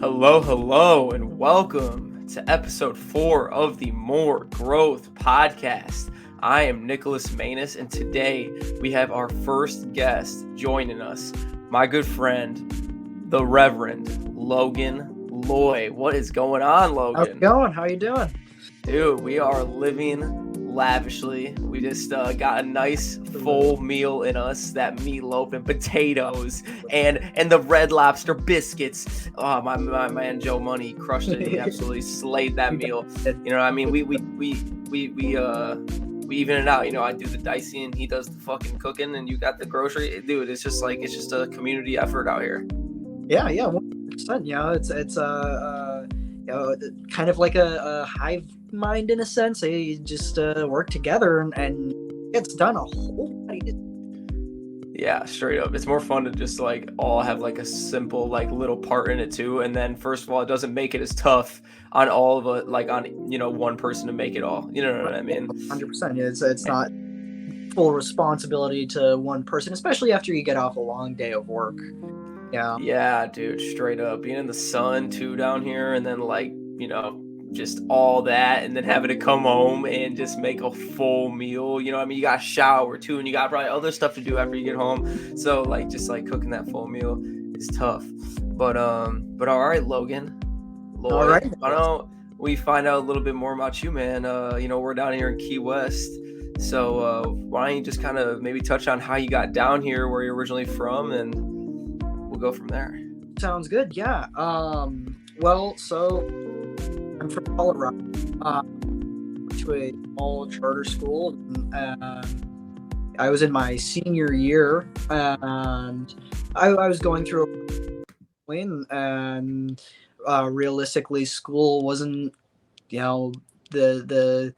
Hello, and welcome to episode 4 of the More Growth Podcast. I am Nicholas Manus, and today we have our first guest joining us, my good friend, the Reverend Logan Loy. What is going on, Logan? How's it going? How you doing? Dude, we are living lavishly. We just got a nice full meal in us, that meatloaf and potatoes and the Red Lobster biscuits. Oh, my man Joe Money crushed it. He absolutely slayed that meal. You know what I mean? We even it out. You know, I do the dicing, he does the fucking cooking, and you got the grocery. Dude, it's just a community effort out here. Yeah, 100%. You know, it's kind of like a hive mind in a sense. You just work together and it's done a whole lot. Yeah, straight up. It's more fun to just like all have like a simple like little part in it too. And then first of all, it doesn't make it as tough on all of it, like on one person to make it all. You know what I mean? 100%. It's not full responsibility to one person, especially after you get off a long day of work. Yeah, dude, straight up. Being in the sun too down here, and then like, just all that, and then having to come home and just make a full meal. You know what I mean? You got to shower too, and you got probably other stuff to do after you get home. So like just like cooking that full meal is tough. But all right, Logan. Lloyd, all right. Why don't we find out a little bit more about you, man? We're down here in Key West. So why don't you just kind of maybe touch on how you got down here, where you're originally from, and we'll go from there. Sounds good. Yeah. Well, so I'm from Colorado. To a small charter school. I was in my senior year, and I was going through and realistically, school wasn't, the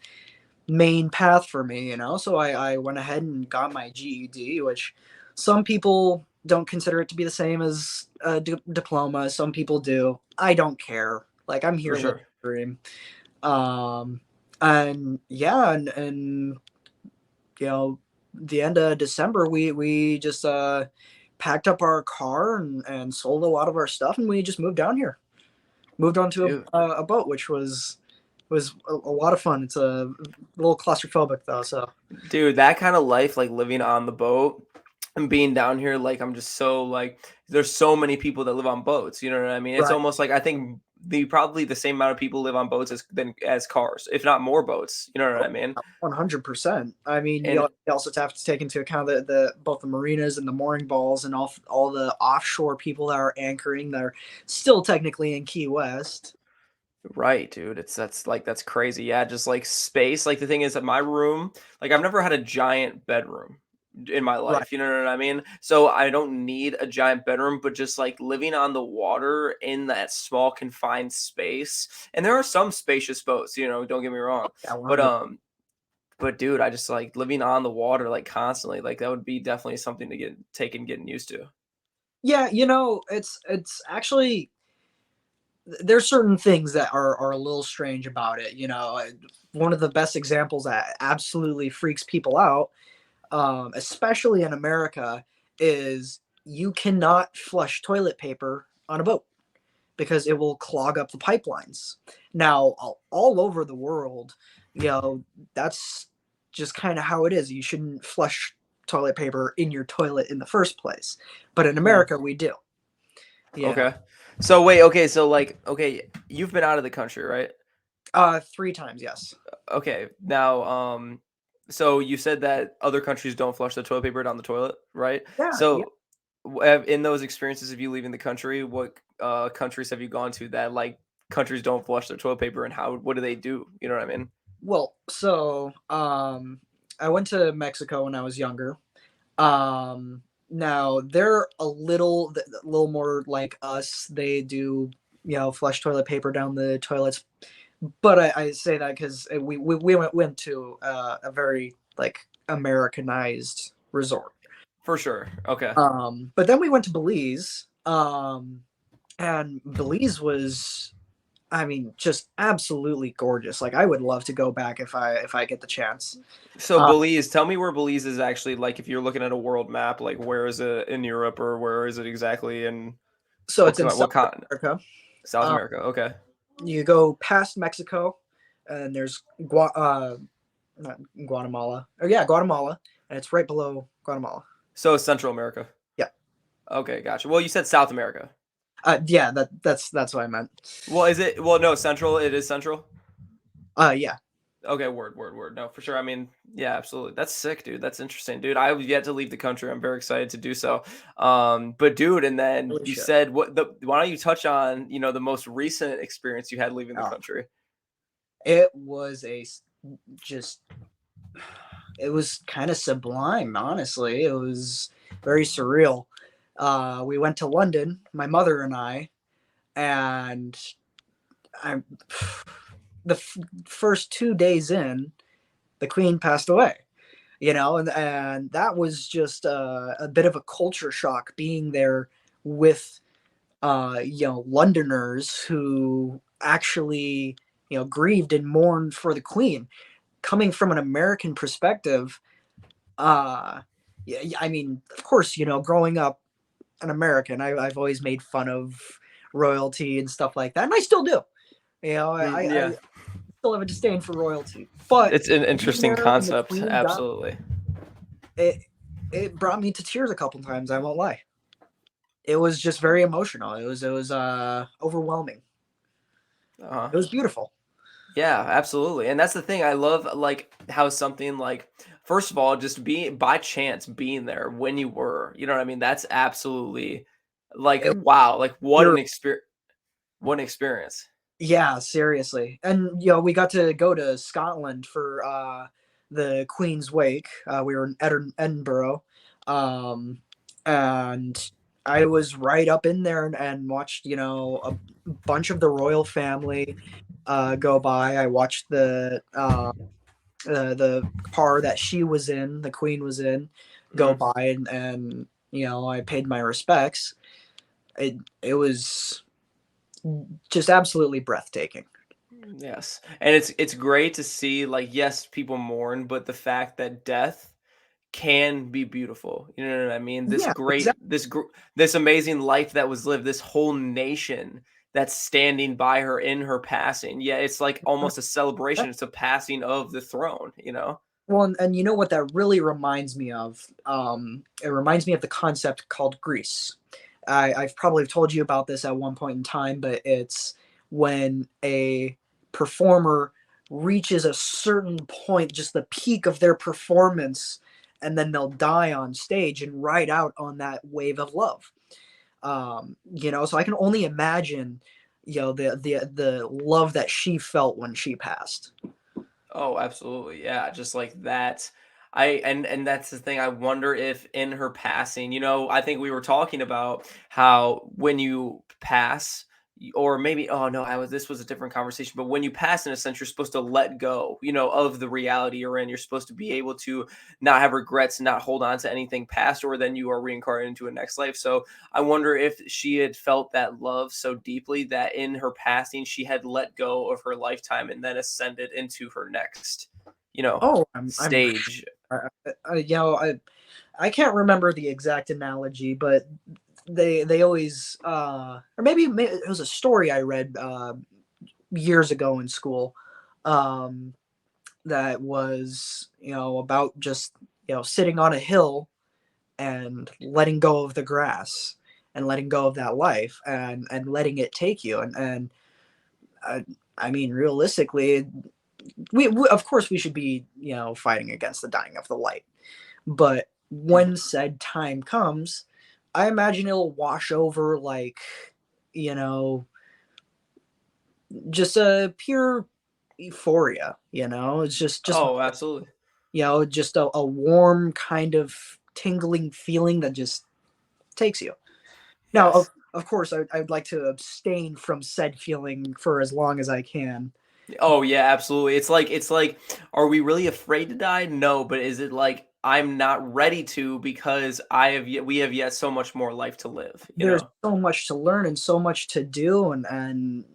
main path for me. So I went ahead and got my GED, which some people don't consider it to be the same as a diploma. Some people do. I don't care. Like, I'm here For living the dream. And the end of December, we just packed up our car and sold a lot of our stuff, and we just moved down here. Moved onto a boat, which was a lot of fun. It's a little claustrophobic though. So, dude, that kind of life, like living on the boat and being down here, like I'm just so like, there's so many people that live on boats. You know what I mean? It's almost like I think probably the same amount of people live on boats as cars, if not more boats. You know what I mean? 100%. I mean, you also have to take into account the both the marinas and the mooring balls and all the offshore people that are anchoring that are still technically in Key West. Right, dude. That's crazy. Yeah, just like space. Like the thing is that my room, like I've never had a giant bedroom in my life. Right. You know what I mean? So I don't need a giant bedroom, but just like living on the water in that small confined space. And there are some spacious boats, don't get me wrong. Yeah, but dude, I just like living on the water like constantly. Like that would be definitely something to getting used to. Yeah, it's actually, there's certain things that are a little strange about it. One of the best examples that absolutely freaks people out, especially in America, is you cannot flush toilet paper on a boat because it will clog up the pipelines. Now, all over the world, that's just kind of how it is. You shouldn't flush toilet paper in your toilet in the first place. But in America, we do. Yeah. Okay. So wait, okay, so like, okay, you've been out of the country, right? 3 times, yes. Okay. Now, so you said that other countries don't flush the toilet paper down the toilet, right? Yeah. So in those experiences of you leaving the country, what countries have you gone to that like countries don't flush their toilet paper, and what do they do? You know what I mean? Well, so I went to Mexico when I was younger. Now they're a little more like us. They do, flush toilet paper down the toilets. But I say that because we went to a very like Americanized resort. For sure. Okay. But then we went to Belize. And Belize was, I mean, just absolutely gorgeous. Like, I would love to go back if I get the chance. So Belize, tell me where Belize is actually, like, if you're looking at a world map, like where is it in Europe, or where is it exactly in? So it's in South America. South America. Okay. You go past Mexico, and there's not Guatemala. Oh yeah, Guatemala, and it's right below Guatemala. So Central America. Yeah. Okay, gotcha. Well, you said South America. Yeah, that's what I meant. Well, is it? Well, no, Central. It is Central. Yeah. Okay, word. No, for sure. I mean, yeah, absolutely. That's sick, dude. That's interesting, dude. I've yet to leave the country. I'm very excited to do so. But dude, and then Holy you shit. said why don't you touch on, the most recent experience you had leaving the Oh, country? it was just it was kind of sublime, honestly. It was very surreal. We went to London, my mother and and I the first 2 days in, the Queen passed away. And that was just a bit of a culture shock being there with Londoners who actually grieved and mourned for the Queen. Coming from an American perspective, yeah, I mean, of course, growing up an American, I've always made fun of royalty and stuff like that, and I still do. I Yeah, still have a disdain for royalty, but it's an being interesting there when the concept. Queen died, Absolutely. it it brought me to tears a couple times. I won't lie. It was just very emotional. It was overwhelming. Uh-huh. It was beautiful. Yeah, absolutely. And that's the thing. I love like how something like first of all, just being by chance being there when you were, you know what I mean? That's absolutely like It, wow, like you're what an experience. Yeah, seriously. And we got to go to Scotland for the Queen's Wake. We were in Edinburgh. Um and I was right up in there and watched, a bunch of the royal family go by. I watched the car that she was in, the Queen was in, go Mm, by, and I paid my respects. It was just absolutely breathtaking. yes. And it's great to see like yes, people mourn, but the fact that death can be beautiful. You know what I mean? Yeah, exactly. This amazing life that was lived, this whole nation that's standing by her in her passing. Yeah, it's like almost a celebration. It's a passing of the throne, you know? Well, and you know what that really reminds me of? It reminds me of the concept called Greece. I've probably told you about this at one point in time, but it's when a performer reaches a certain point, just the peak of their performance, and then they'll die on stage and ride out on that wave of love. So I can only imagine, the love that she felt when she passed. Oh, absolutely. Yeah, just like that. And that's the thing. I wonder if in her passing, I think we were talking about how when you pass or maybe oh no, I was this was a different conversation, but when you pass in a sense you're supposed to let go, of the reality you're in. You're supposed to be able to not have regrets, not hold on to anything past or then you are reincarnated into a next life. So I wonder if she had felt that love so deeply that in her passing, she had let go of her lifetime and then ascended into her next, Oh, I'm stage. I can't remember the exact analogy, but they always or maybe it was a story I read years ago in school, um, that was about just sitting on a hill and letting go of the grass and letting go of that life and letting it take you and I, I mean realistically we of course we should be fighting against the dying of the light, but Mhm. when said time comes, I imagine it'll wash over like, you know, just a pure euphoria. It's just Oh, absolutely. just a warm kind of tingling feeling that just takes you. Now, Yes. of course, I'd like to abstain from said feeling for as long as I can. Oh yeah, absolutely. It's like, are we really afraid to die? No, but is it like I'm not ready to because we have yet so much more life to live, you There's know? so much to learn and so much to do, and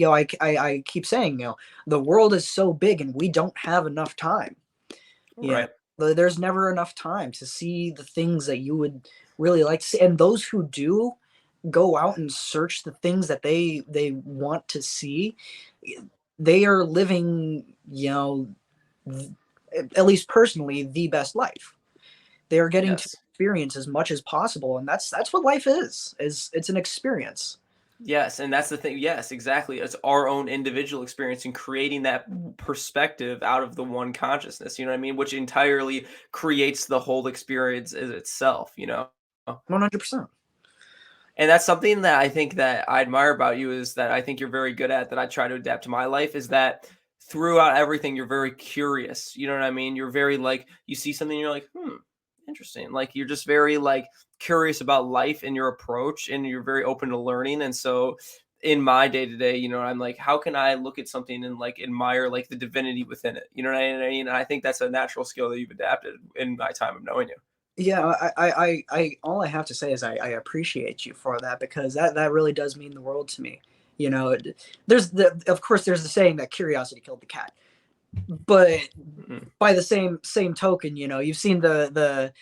I keep saying, the world is so big and we don't have enough time. Yeah, Right. there's never enough time to see the things that you would really like to see, and those who do, go out and search the things that they want to see, they are living, at least personally, the best life. They are getting to Yes. experience as much as possible, and that's what life is it's an experience. Yes, and that's the thing. Yes, exactly. It's our own individual experience and creating that perspective out of the one consciousness, you know what I mean? Which entirely creates the whole experience as itself, you know? 100%. And that's something that I think that I admire about you is that I think you're very good at that I try to adapt to my life is that throughout everything you're very curious. You know what I mean? You're very like you see something you're like, interesting. Like you're just very like curious about life and your approach and you're very open to learning. And so in my day to day, you know, I'm like, how can I look at something and like admire like the divinity within it? You know what I mean? And I think that's a natural skill that you've adapted in my time of knowing you. Yeah, all I have to say is I appreciate you for that, because that really does mean the world to me. You know, of course there's the saying that curiosity killed the cat, but Mhm. by the same token, you've seen the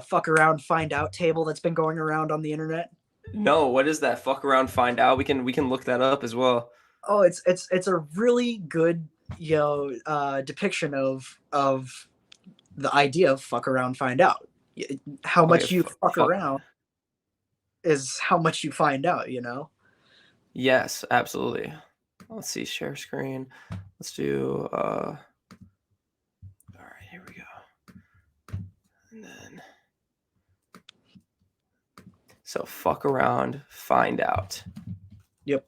fuck around find out table that's been going around on the internet. No, what is that? Fuck around, find out. We can look that up as well. Oh, it's a really good, depiction of the idea of fuck around find out. How Okay, much you fuck fuck. around is how much you find out. Yes, absolutely. Let's see, share screen. Let's do all right, here we go. And then so fuck around, find out. Yep.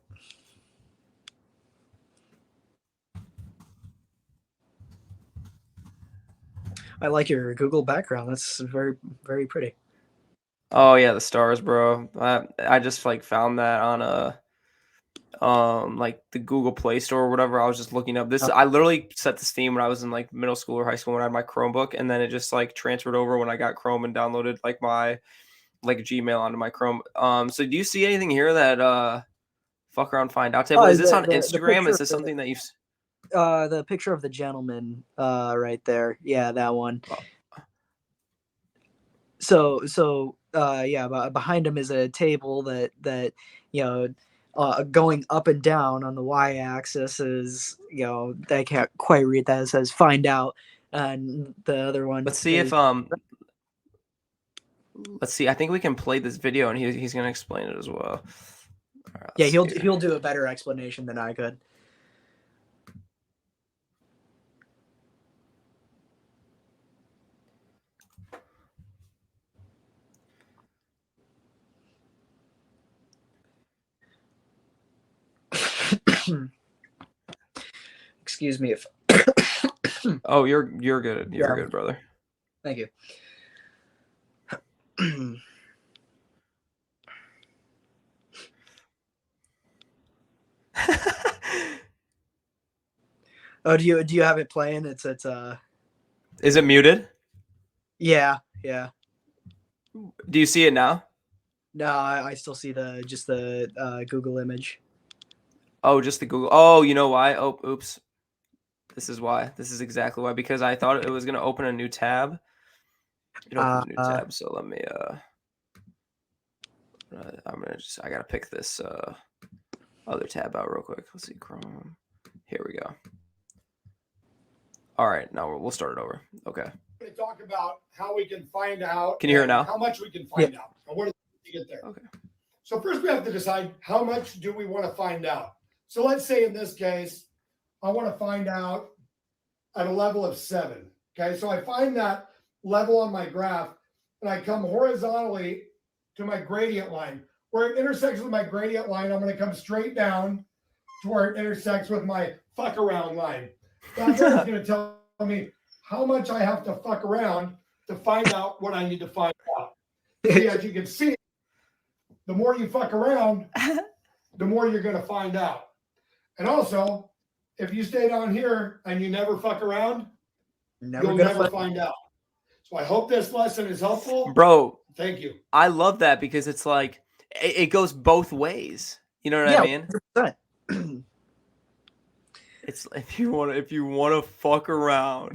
I like your Google background. That's very, very pretty. Oh yeah, the stars, bro. I just like found that on a like the Google Play Store or whatever. I was just looking up this. Oh, I literally set this theme when I was in like middle school or high school when I had my Chromebook, and then it just like transferred over when I got Chrome and downloaded like my like Gmail onto my Chrome. So do you see anything here that fuck around find out table? oh, Is this on the Instagram? picture Is of this something that you've the picture of the gentleman right there. Yeah, that one. So yeah, behind him is a table that you know going up and down on the y-axis is, I can't quite read that. It says find out, and the other one let's see is, if let's see. I think we can play this video and he's gonna explain it as well. All right, yeah, let's see he'll here. do a better explanation than I could. Excuse me if Oh, you're good. You're yeah, good, brother. thank you. Oh, do you have it playing? It's Is it muted? yeah. Do you see it now? No, I still see the Google image. Oh, just the Google. Oh, you know why? Oh, oops. This is why. This is exactly why. Because I thought it was gonna open a new tab. It opens a new Uh, tab. So let me I gotta pick this other tab out real quick. Let's see, Chrome. Here we go. All right, now we'll start it over. Okay. To talk about how we can find out. Can you hear it now? How much we can find out. And what to get there. Okay. So first we have to decide how much do we want to find out. So let's say in this case, I want to find out at a level of 7. Okay, so I find that level on my graph and I come horizontally to my gradient line. Where it intersects with my gradient line, I'm going to come straight down to where it intersects with my fuck around line. That's going to tell me how much I have to fuck around to find out what I need to find out. See, as you can see, the more you fuck around, the more you're going to find out. And also, if you stay down here and you never fuck around, you'll never find out. So I hope this lesson is helpful. Bro, thank you. I love that because it's like it goes both ways. You know what I mean? 100%. It's if you want to fuck around,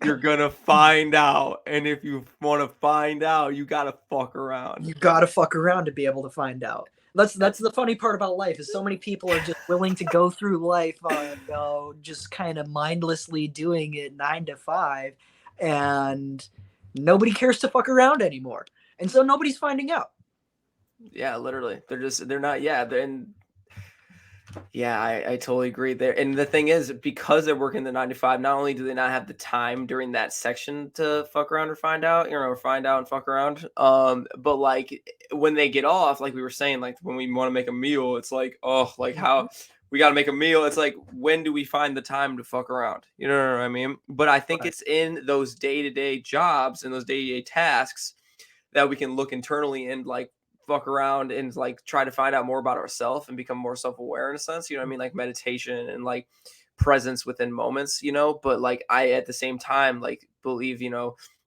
you're gonna find out, and if you want to find out, you gotta fuck around. You gotta fuck around to be able to find out. That's the funny part about life is so many people are just willing to go through life, just kind of mindlessly doing it 9 to 5, and nobody cares to fuck around anymore, and so nobody's finding out. Yeah, literally, they're not. Yeah, yeah, I totally agree there. And the thing is, because they're working the 9 to 5, not only do they not have the time during that section to fuck around or find out, or find out and fuck around, but like when they get off, like we were saying, like when we want to make a meal, it's like, oh, like how we got to make a meal. It's like, when do we find the time to fuck around? You know what I mean? But I think it's in those day-to-day jobs and those day-to-day tasks that we can look internally and like fuck around and like try to find out more about ourselves and become more self-aware in a sense, you know what I mean? Like meditation and like presence within moments, but like I at the same time like believe,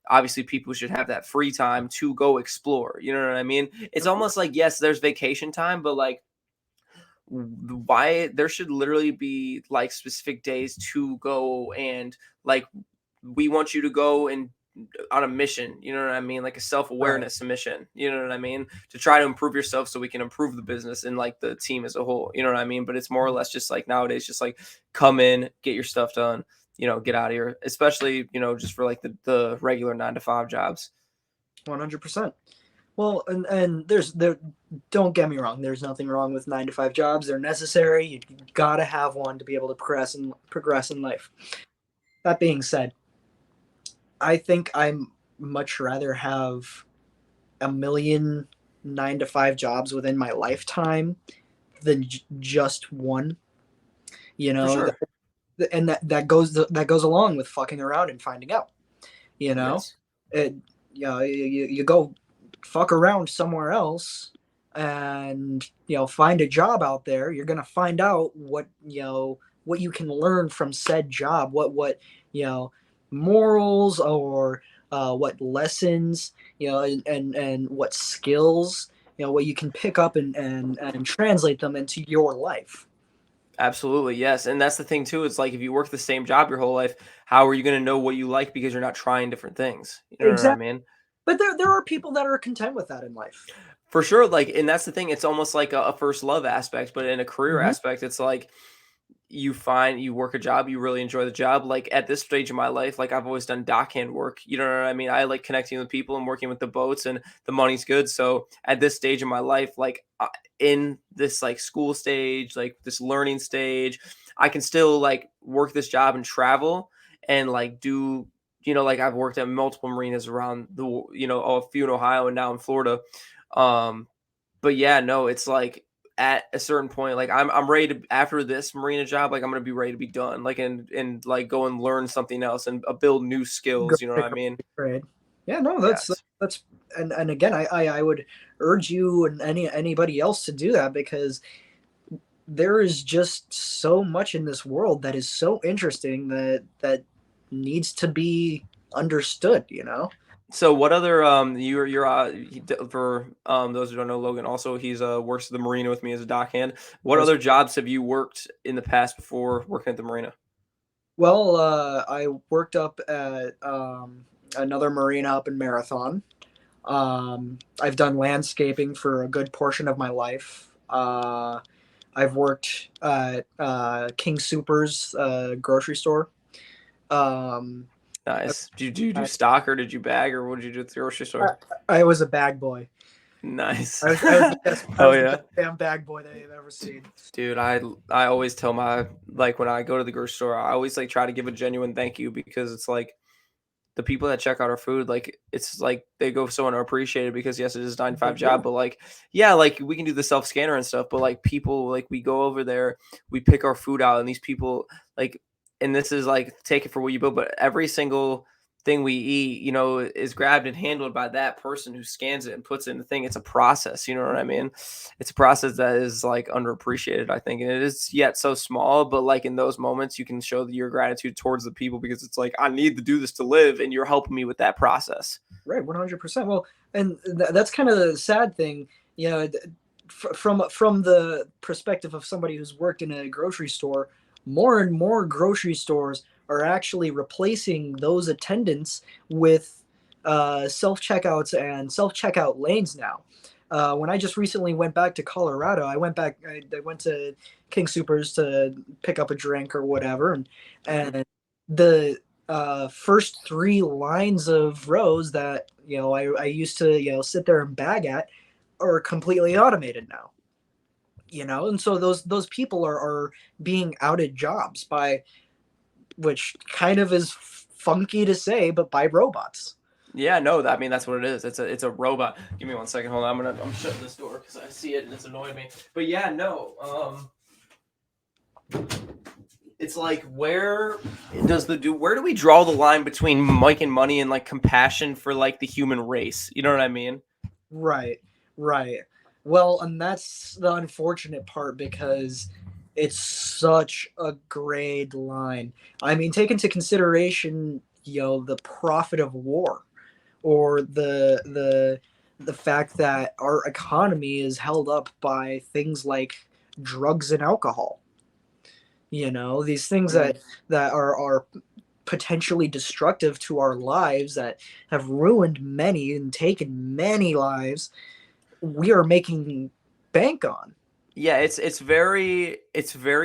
obviously people should have that free time to go explore, you know what I mean? It's almost like, yes, there's vacation time, but like why there should literally be like specific days to go, and like we want you to go and on a mission, you know what I mean? Like a self-awareness mission, you know what I mean? To try to improve yourself so we can improve the business and like the team as a whole, you know what I mean? But it's more or less just like nowadays, just like come in, get your stuff done, get out of here, especially, just for like the regular 9 to 5 jobs. 100%. Well, and don't get me wrong, there's nothing wrong with 9 to 5 jobs. They're necessary. You gotta have one to be able to progress in life. That being said, I think I'm much rather have a million 9 to 5 jobs within my lifetime than just one. Sure. And that goes along with fucking around and finding out. Yes. You go fuck around somewhere else and find a job out there. You're gonna find out what you can learn from said job, what morals or what lessons, and what skills, what you can pick up and translate them into your life. Absolutely, yes. And that's the thing too. It's like if you work the same job your whole life, how are you going to know what you like because you're not trying different things? You know what I mean? But there are people that are content with that in life. For sure. Like, and that's the thing. It's almost like a first love aspect, but in a career aspect, it's like you work a job, you really enjoy the job. Like at this stage of my life, like I've always done dockhand work. You know what I mean? I like connecting with people and working with the boats, and the money's good. So at this stage of my life, like in this like school stage, like this learning stage, I can still like work this job and travel and like do, like I've worked at multiple marinas around the, a few in Ohio and now in Florida. But yeah, no, it's like at a certain point, like I'm ready to, after this marina job, like I'm gonna be ready to be done, like and like go and learn something else and build new skills. You know what I mean? Trade. Yeah, no, that's and again, I would urge you and anybody else to do that, because there is just so much in this world that is so interesting that needs to be understood. So what other for those who don't know, Logan also he's works at the marina with me as a dockhand. What other jobs have you worked in the past before working at the marina? Well, I worked up at another marina up in Marathon. I've done landscaping for a good portion of my life. I've worked at King Soopers grocery store. Nice. Did you do stock or did you bag, or what did you do at the grocery store? I was a bag boy. Nice. I was the best damn bag boy that you've ever seen. Dude, I always tell my, like when I go to the grocery store, I always like try to give a genuine thank you, because it's like the people that check out our food, like it's like they go so unappreciated, because yes, it is a 9 to 5 job, but like, yeah, like we can do the self scanner and stuff, but like people, like we go over there, we pick our food out, and these people like, and this is like, take it for what you will, but every single thing we eat, is grabbed and handled by that person who scans it and puts it in the thing. It's a process, you know what I mean? It's a process that is like underappreciated, I think. And it is yet so small, but like in those moments, you can show your gratitude towards the people, because it's like, I need to do this to live, and you're helping me with that process. Right, 100%. Well, and that's kind of the sad thing, from the perspective of somebody who's worked in a grocery store. more and more grocery stores are actually replacing those attendants with self-checkouts and self-checkout lanes now. When I just recently went back to Colorado, I went to King Supers to pick up a drink or whatever, and the first three lines of rows that I used to sit there and bag at are completely automated now. And so those people are being outed jobs by, which kind of is funky to say, but by robots. Yeah, no, I mean that's what it is. It's a robot. Give me 1 second. Hold on. I'm shutting this door because I see it and it's annoying me. But yeah, no. It's like where do we draw the line between making money and like compassion for like the human race? You know what I mean? Right, right. Well, and that's the unfortunate part because it's such a grade line. I mean, take into consideration, the profit of war, or the fact that our economy is held up by things like drugs and alcohol. These things that are potentially destructive to our lives, that have ruined many and taken many lives, we are making bank on. Yeah, it's very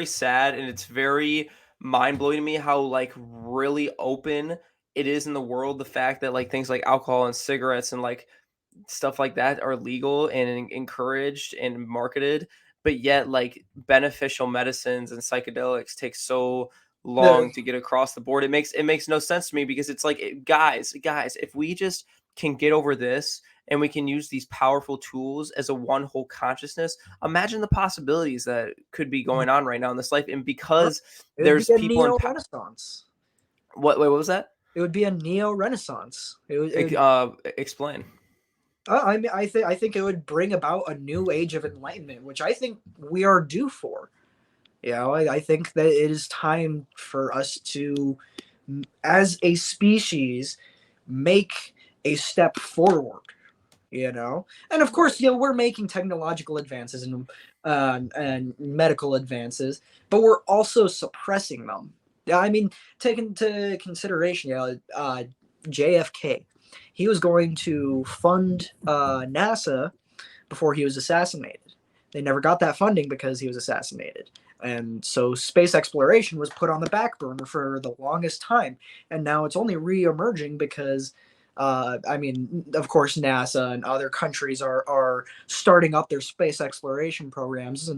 sad, and it's very mind blowing to me how like really open it is in the world. The fact that like things like alcohol and cigarettes and like stuff like that are legal and encouraged and marketed, but yet like beneficial medicines and psychedelics take so The long to get across the board. It makes no sense to me because it's like guys, if we just can get over this and we can use these powerful tools as a one whole consciousness, imagine the possibilities that could be going on right now in this life. And because It would there's be a people in neo renaissance. what was that? It would be a neo renaissance. Explain. I think it would bring about a new age of enlightenment, which I think we are due for. I think that it is time for us to, as a species, make a step forward. And of course, we're making technological advances and medical advances, but we're also suppressing them. Yeah, I mean, take into consideration, JFK. He was going to fund NASA before he was assassinated. They never got that funding because he was assassinated. And so space exploration was put on the back burner for the longest time. And now it's only re-emerging because, of course, NASA and other countries are starting up their space exploration programs.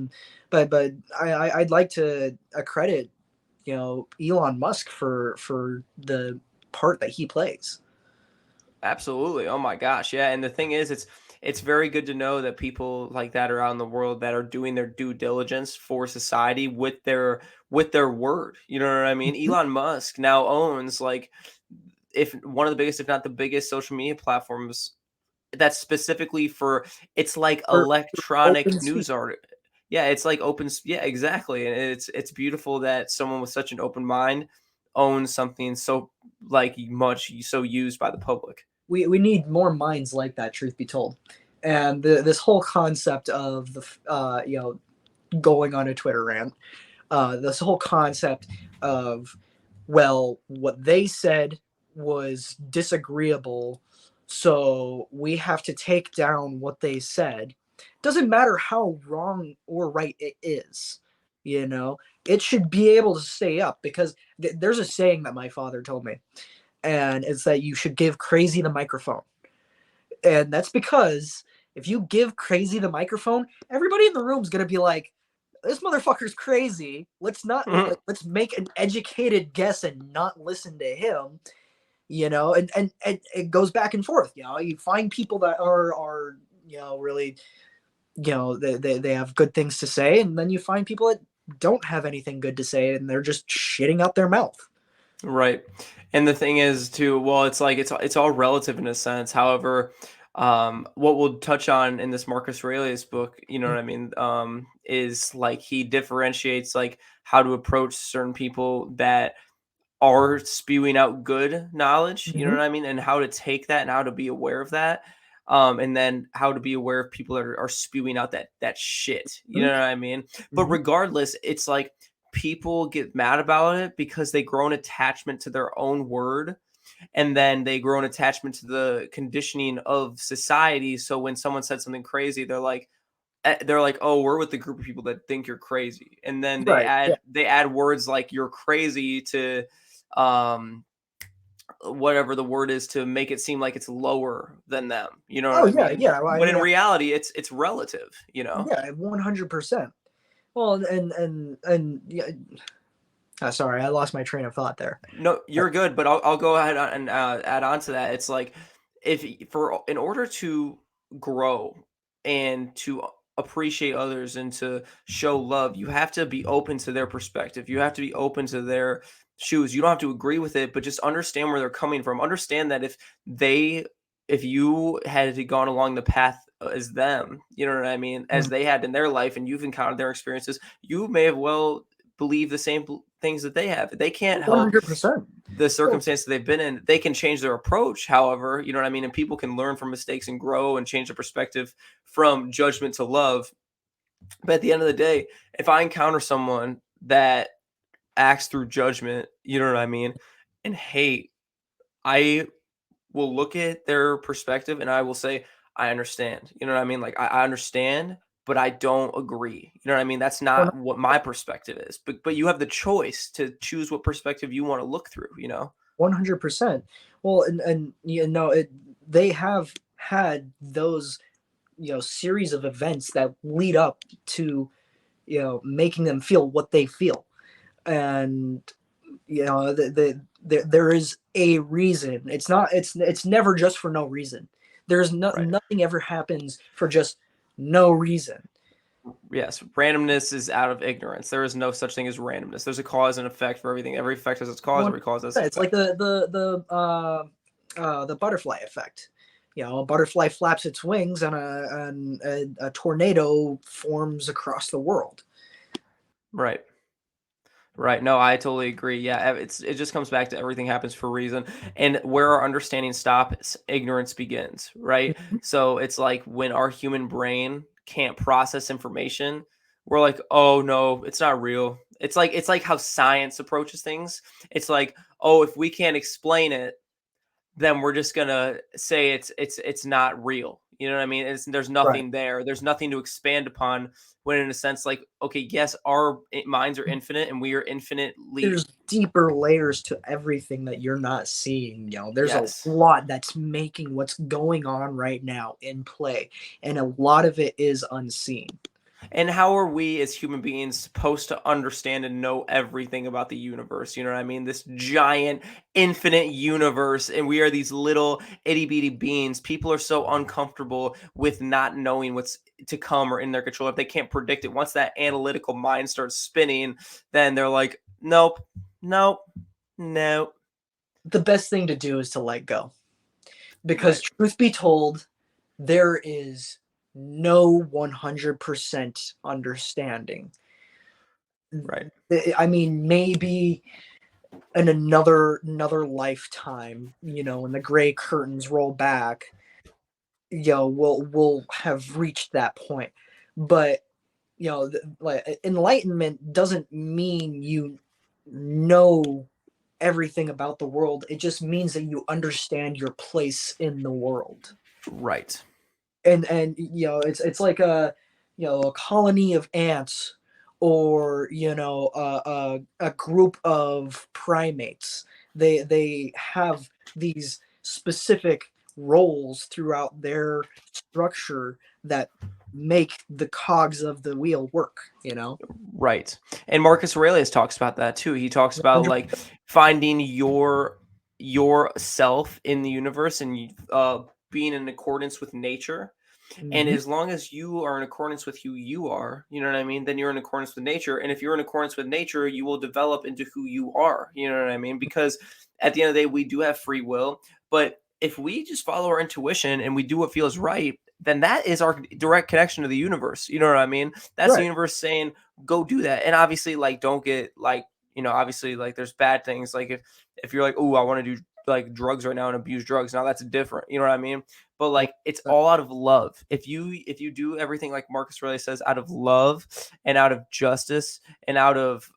But I'd like to accredit, Elon Musk for the part that he plays. Absolutely. Oh my gosh. Yeah. And the thing is, it's very good to know that people like that around the world that are doing their due diligence for society with their word. You know what I mean? Mhm. Elon Musk now owns like if one of the biggest, if not the biggest social media platforms that's specifically for it's like For open electronic speech. news art. Yeah, it's like yeah, exactly. And it's beautiful that someone with such an open mind owns something so like much so used by the public. We need more minds like that, truth be told. And this whole concept of going on a Twitter rant, this whole concept of, well, what they said was disagreeable, so we have to take down what they said. Doesn't matter how wrong or right it is, it should be able to stay up, because there's a saying that my father told me, and it's that you should give crazy the microphone. And that's because if you give crazy the microphone, everybody in the room is going to be like, this motherfucker's crazy. Let's not, let's make an educated guess and not listen to him, and it goes back and forth. You find people that are really, they have good things to say, and then you find people that don't have anything good to say, and they're just shitting out their mouth. Right. And the thing is too, well, it's like it's all relative in a sense. However, what we'll touch on in this Marcus Aurelius book, you know what I mean, is like he differentiates like how to approach certain people that are spewing out good knowledge, you know Mhm. what I mean, and how to take that and how to be aware of that. And then how to be aware of people that are spewing out that shit, you know what I mean? But Mhm. regardless, it's like people get mad about it because they grow an attachment to their own word, and then they grow an attachment to the conditioning of society. So when someone said something crazy, they're like, oh, we're with the group of people that think you're crazy, and then they Right. Yeah. add words like you're crazy to whatever the word is, to make it seem like it's lower than them. You know Oh what I yeah, mean? yeah. Well, I When in mean, reality, it's relative. yeah, 100%. Well, and yeah. Sorry, I lost my train of thought there. No, you're good, but I'll go ahead and add on to that. It's like, in order to grow and to appreciate others and to show love, you have to be open to their perspective. You have to be open to their shoes. You don't have to agree with it, but just understand where they're coming from. Understand that if you had gone along the path as them, you know what I mean, as they had in their life, and you've encountered their experiences, you may have well believe the same things that they have. They can't help 100%. the circumstance that they've been in. They can change their approach, however, you know what I mean? And people can learn from mistakes and grow and change their perspective from judgment to love. But at the end of the day, if I encounter someone that acts through judgment, you know what I mean, and hate, I will look at their perspective and I will say, I understand. You know what I mean? Like, I understand, but I don't agree. You know what I mean? That's not what my perspective is. But you have the choice to choose what perspective you want to look through, 100%. Well, and they have had those series of events that lead up to making them feel what they feel, and there is a reason. It's never just for no reason. There's Right. nothing ever happens for just no reason. Yes, randomness is out of ignorance. There is no such thing as randomness. There's a cause and effect for everything. Every effect has its cause. Every cause has its It's like effect. the butterfly effect. A butterfly flaps its wings and a tornado forms across the world. Right. Right. No, I totally agree. Yeah, it just comes back to everything happens for a reason. And where our understanding stops, ignorance begins, right? So it's like when our human brain can't process information, we're like, "Oh no, it's not real." It's like how science approaches things. It's like, "Oh, if we can't explain it, then we're just gonna say it's not real." You know what I mean? There's Right. nothing there. There's nothing to expand upon. When in a sense, like, okay, yes, our minds are infinite, and we are infinitely. There's deeper layers to everything that you're not seeing. There's a Yes. lot that's making what's going on right now in play, and a lot of it is unseen. And how are we as human beings supposed to understand and know everything about the universe? You know what I mean? This giant, infinite universe, and we are these little itty bitty beings. People are so uncomfortable with not knowing what's to come or in their control. If they can't predict it, once that analytical mind starts spinning, then they're like, nope, nope, nope. The best thing to do is to let go, because Right, truth be told, there is no 100% understanding. right, I mean, maybe in another lifetime, when the gray curtains roll back, we'll have reached that point. But like, enlightenment doesn't mean you know everything about the world. It just means that you understand your place in the world. right, And it's like a colony of ants, or a group of primates. They have these specific roles throughout their structure that make the cogs of the wheel work. right. And Marcus Aurelius talks about that too. He talks about, like, finding your self in the universe, and being in accordance with nature. And Mhm. as long as you are in accordance with who you are, you know what I mean, then you're in accordance with nature. And if you're in accordance with nature, you will develop into who you are. You know what I mean? Because at the end of the day, we do have free will. But if we just follow our intuition and we do what feels right, then that is our direct connection to the universe. You know what I mean? That's the Right. universe saying, go do that. And obviously, like, don't get like, obviously, like, there's bad things. Like, if you're like, oh, I want to do like drugs right now and abuse drugs, now that's different. You know what I mean? but like it's all out of love. If you do everything like Marcus Aurelius says, out of love and out of justice and out of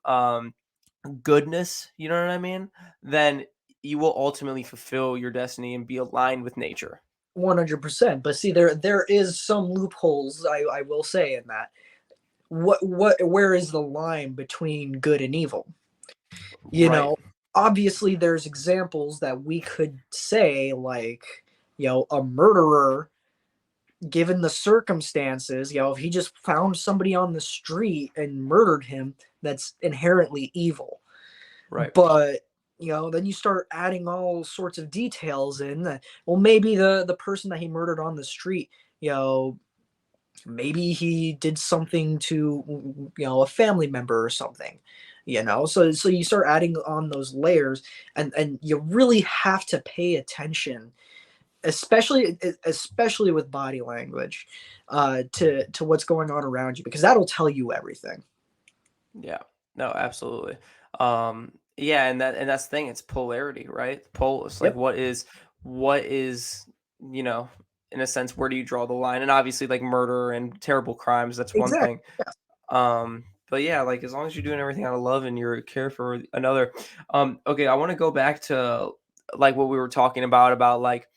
goodness, you know what I mean? Then you will ultimately fulfill your destiny and be aligned with nature. 100%. But see, there is some loopholes, I will say, in that. Where is the line between good and evil? You Right. know, obviously there's examples that we could say, like, a murderer, given the circumstances, if he just found somebody on the street and murdered him, that's inherently evil. Right. But then you start adding all sorts of details in that. Well, maybe the person that he murdered on the street, maybe he did something to a family member or something. So you start adding on those layers, and you really have to pay attention, especially with body language, to what's going on around you, because that'll tell you everything. Yeah. No, absolutely. Yeah, and that's the thing, it's polarity, right? Poles. Like Yep. what is, you know, in a sense, where do you draw the line? And obviously like murder and terrible crimes, that's one Exactly. thing. But yeah, like as long as you're doing everything out of love and you're care for another. Okay, I want to go back to like what we were talking about like,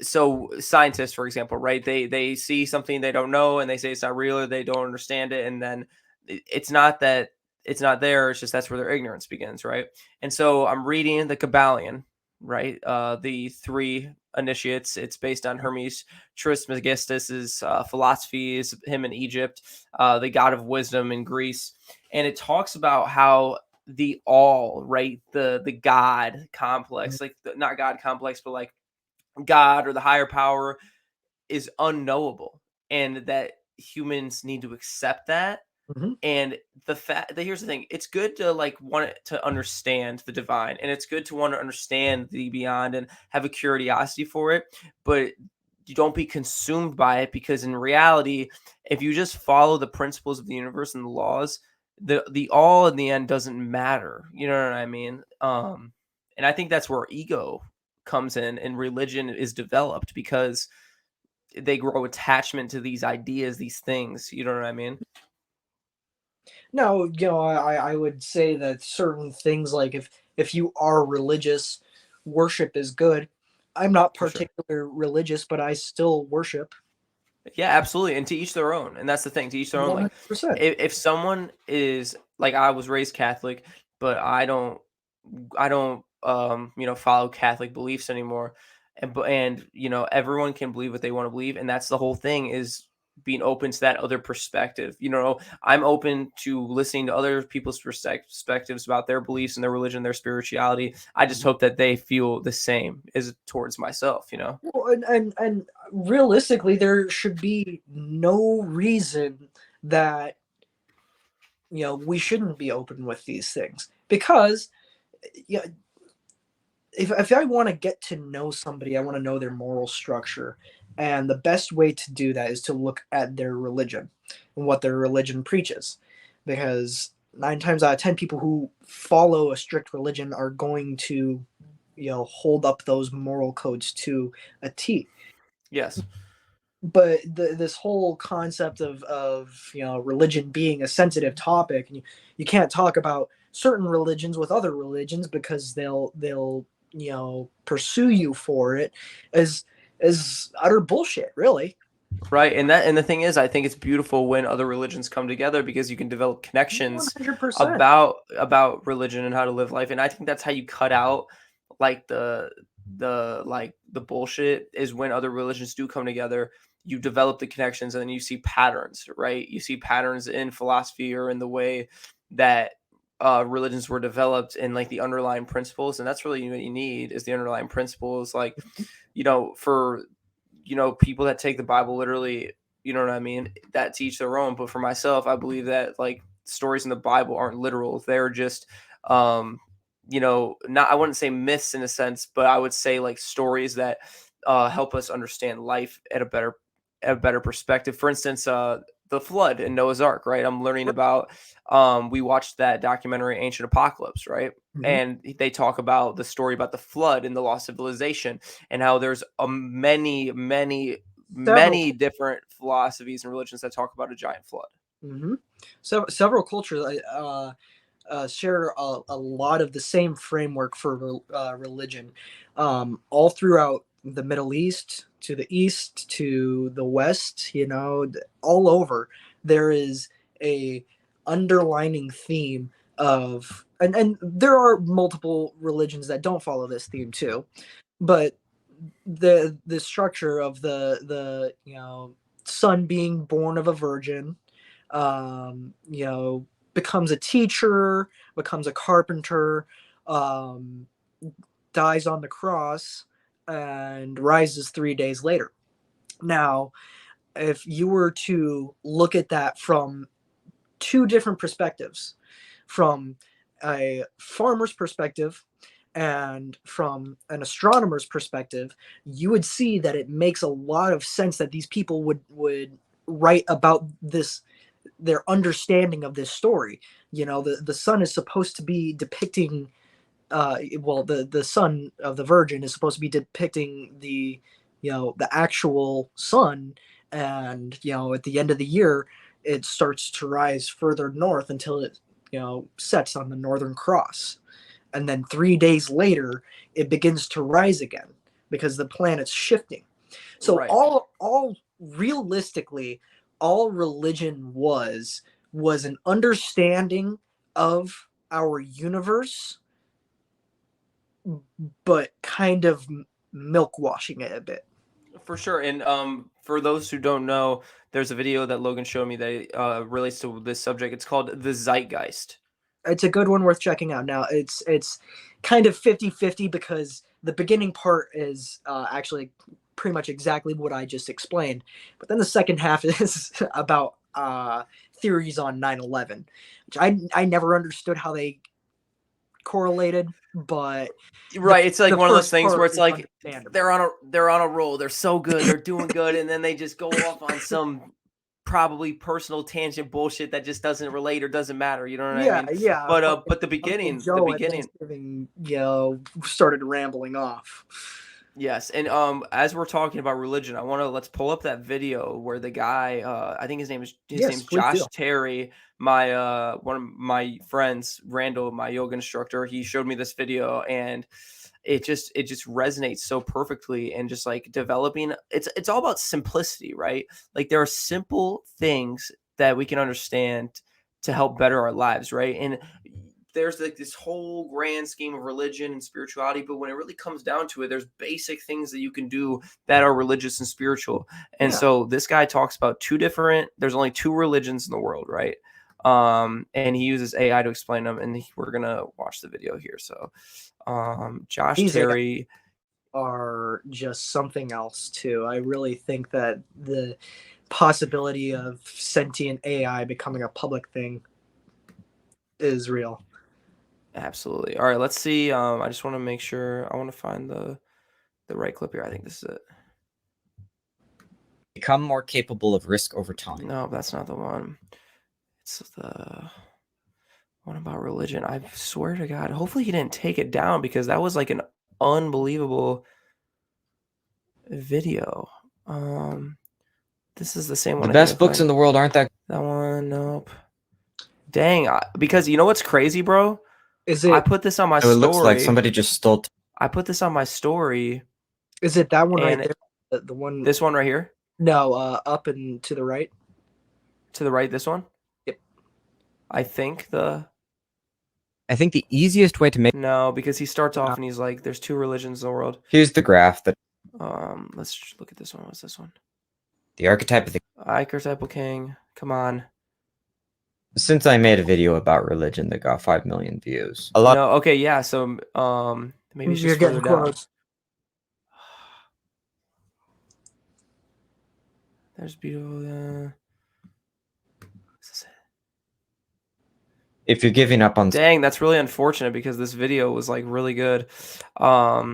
so scientists, for example, right? They see something they don't know and they say it's not real or they don't understand it, and then it's not that it's not there. It's just that's where their ignorance begins, right? And so I'm reading the Kabbalion, right? The three initiates. It's based on Hermes Trismegistus's philosophies, him in Egypt, the god of wisdom in Greece, and it talks about how the all, right, the god complex, like not god complex, but like God or the higher power is unknowable, and that humans need to accept that. Mhm. And the fact that, here's the thing, it's good to like want it to understand the divine, and it's good to want to understand the beyond and have a curiosity for it, but you don't be consumed by it, because in reality, if you just follow the principles of the universe and the laws, the all in the end doesn't matter, you know what I mean? And I think that's where ego comes in and religion is developed, because they grow attachment to these ideas, these things, you know what I mean? No, I would say that certain things, like if you are religious, worship is good. I'm not For sure. particular religious, but I still worship. Yeah, absolutely. And to each their own. And that's the thing, to each their own. Like 100%. if someone is like, I was raised Catholic, but I don't follow Catholic beliefs anymore. And everyone can believe what they want to believe. And that's the whole thing, is being open to that other perspective. I'm open to listening to other people's perspectives about their beliefs and their religion, their spirituality. I just hope that they feel the same as towards myself. Well, and realistically, there should be no reason that we shouldn't be open with these things, because yeah, if I want to get to know somebody, I want to know their moral structure. And the best way to do that is to look at their religion and what their religion preaches. Because 9 times out of 10, people who follow a strict religion are going to, hold up those moral codes to a T. Yes. But this whole concept of religion being a sensitive topic, and you can't talk about certain religions with other religions, because they'll pursue you for it, is utter bullshit, really. Right. And the thing is, I think it's beautiful when other religions come together, because you can develop connections 100%. about religion and how to live life. And I think that's how you cut out like the bullshit, is when other religions do come together, you develop the connections, and then you see patterns, right? You see patterns in philosophy or in the way that religions were developed, and like the underlying principles. And that's really what you need, is the underlying principles, like, for people that take the Bible literally, you know what I mean? That teach their own. But for myself, I believe that like stories in the Bible aren't literal. They're just, not, I wouldn't say myths in a sense, but I would say like stories that help us understand life at a better perspective. For instance, the flood in Noah's Ark, right? I'm learning about we watched that documentary Ancient Apocalypse, right? And they talk about the story about the flood and the lost civilization, and how there's many different philosophies and religions that talk about a giant flood. So several cultures share a lot of the same framework for religion, all throughout the Middle East, to the East, to the West. You know, all over there is a underlining theme of, and there are multiple religions that don't follow this theme too, but the structure of the son being born of a virgin, becomes a teacher, becomes a carpenter, dies on the cross, and rises 3 days later. Now, if you were to look at that from two different perspectives, from a farmer's perspective and from an astronomer's perspective, you would see that it makes a lot of sense that these people would write about this, their understanding of this story. The sun is supposed to be depicting the son of the virgin is supposed to be depicting the actual sun, and at the end of the year it starts to rise further north until it sets on the northern cross, and then 3 days later it begins to rise again because the planet's shifting. So Right. all realistically, all religion was an understanding of our universe, but kind of milk washing it a bit. For sure. And for those who don't know, there's a video that Logan showed me that relates to this subject. It's called The Zeitgeist. It's a good one worth checking out. Now, it's kind of 50-50 because the beginning part is actually pretty much exactly what I just explained. But then the second half is about theories on 9/11, which I never understood how they correlated, but right, it's like one of those things where it's like they're on a roll, they're so good, they're doing good, and then they just go off on some probably personal tangent bullshit that just doesn't relate or doesn't matter, you know what I mean? Yeah. But the beginning started rambling off. Yes, and as we're talking about religion, let's pull up that video where the guy, I think his name's Josh Terry, my one of my friends, Randall, my yoga instructor. He showed me this video, and it just resonates so perfectly, and just like developing. It's all about simplicity, right? Like there are simple things that we can understand to help better our lives, right? And there's like this whole grand scheme of religion and spirituality, but when it really comes down to it, there's basic things that you can do that are religious and spiritual. And so this guy talks about there's only two religions in the world, right? And he uses AI to explain them, and we're gonna watch the video here. So Josh These Terry are just something else too. I really think that the possibility of sentient AI becoming a public thing is real. Absolutely. All right, let's see. I just want to make sure. I want to find the right clip here. I think this is it. Become more capable of risk over time. No, that's not the one. It's the one about religion. I swear to God. Hopefully he didn't take it down, because that was like an unbelievable video. This is the same one. The best books in the world aren't that. That one. Nope. Dang. Because you know what's crazy, bro? Is it? I put this on my story. It looks like somebody just stole. I put this on my story. Is it that one right there? The one. This one right here? No, up and to the right. To the right, this one? Yep. I think the easiest way to make. No, because he starts off and he's like, "There's two religions in the world." Here's the graph that. Let's look at this one. What's this one? The archetype of the archetypal king. Come on. Since I made a video about religion that got 5 million views. A lot. No, okay, yeah. So maybe it's just further down. There's beautiful. If you're giving up on. Dang, that's really unfortunate, because this video was like really good. Yeah,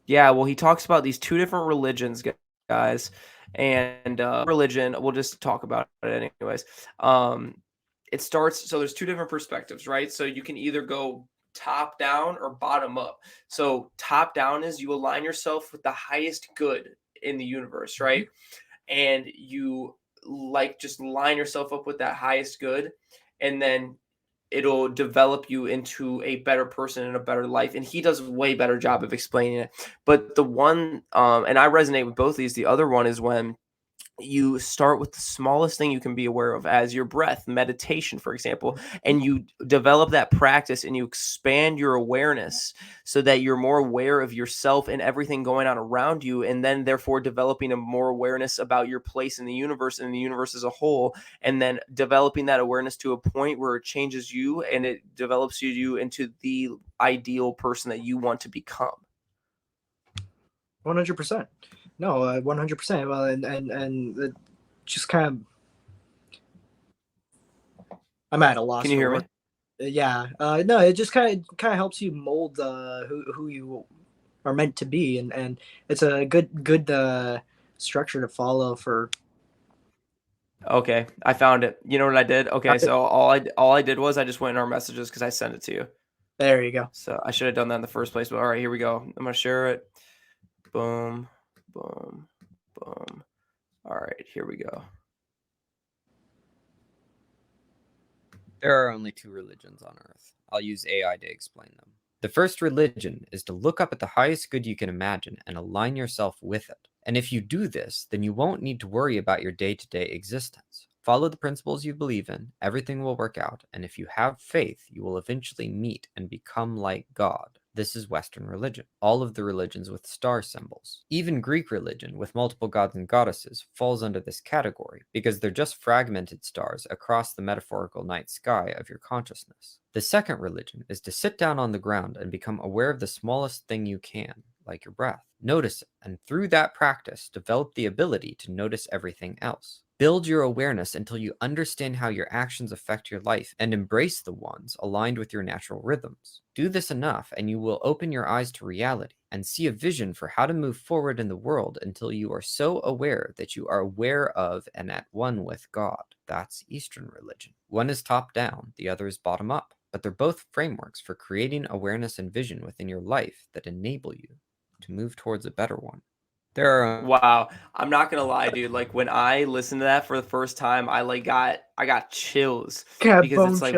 well, he talks about these two different religions, guys, And religion, we'll just talk about it anyways. It starts, so there's two different perspectives, right? So you can either go top down or bottom up. So top down is you align yourself with the highest good in the universe, right? And you like just line yourself up with that highest good, and then it'll develop you into a better person and a better life. And he does a way better job of explaining it. But the one, and I resonate with both of these, the other one is when you start with the smallest thing you can be aware of, as your breath, meditation, for example, and you develop that practice and you expand your awareness so that you're more aware of yourself and everything going on around you, and then therefore developing a more awareness about your place in the universe and the universe as a whole, and then developing that awareness to a point where it changes you and it develops you into the ideal person that you want to become. 100%. No, 100%. Well, and it just kind of, I'm at a loss. Can you hear me? Yeah. No, it just kind of helps you mold who you are meant to be, and it's a good structure to follow for. Okay, I found it. You know what I did? Okay, so all I did was I just went in our messages because I sent it to you. There you go. So I should have done that in the first place. But all right, here we go. I'm gonna share it. Boom, boom, boom. All right, here we go. There are only two religions on Earth. I'll use AI to explain them. The first religion is to look up at the highest good you can imagine and align yourself with it. And if you do this, then you won't need to worry about your day-to-day existence. Follow the principles you believe in, everything will work out, and if you have faith, you will eventually meet and become like God. This is Western religion. All of the religions with star symbols. Even Greek religion, with multiple gods and goddesses, falls under this category because they're just fragmented stars across the metaphorical night sky of your consciousness. The second religion is to sit down on the ground and become aware of the smallest thing you can, like your breath. Notice it, and through that practice, develop the ability to notice everything else. Build your awareness until you understand how your actions affect your life and embrace the ones aligned with your natural rhythms. Do this enough and you will open your eyes to reality and see a vision for how to move forward in the world until you are so aware that you are aware of and at one with God. That's Eastern religion. One is top down, the other is bottom up, but they're both frameworks for creating awareness and vision within your life that enable you to move towards a better one. Wow, I'm not gonna lie, dude. Like when I listened to that for the first time, I got chills because it's like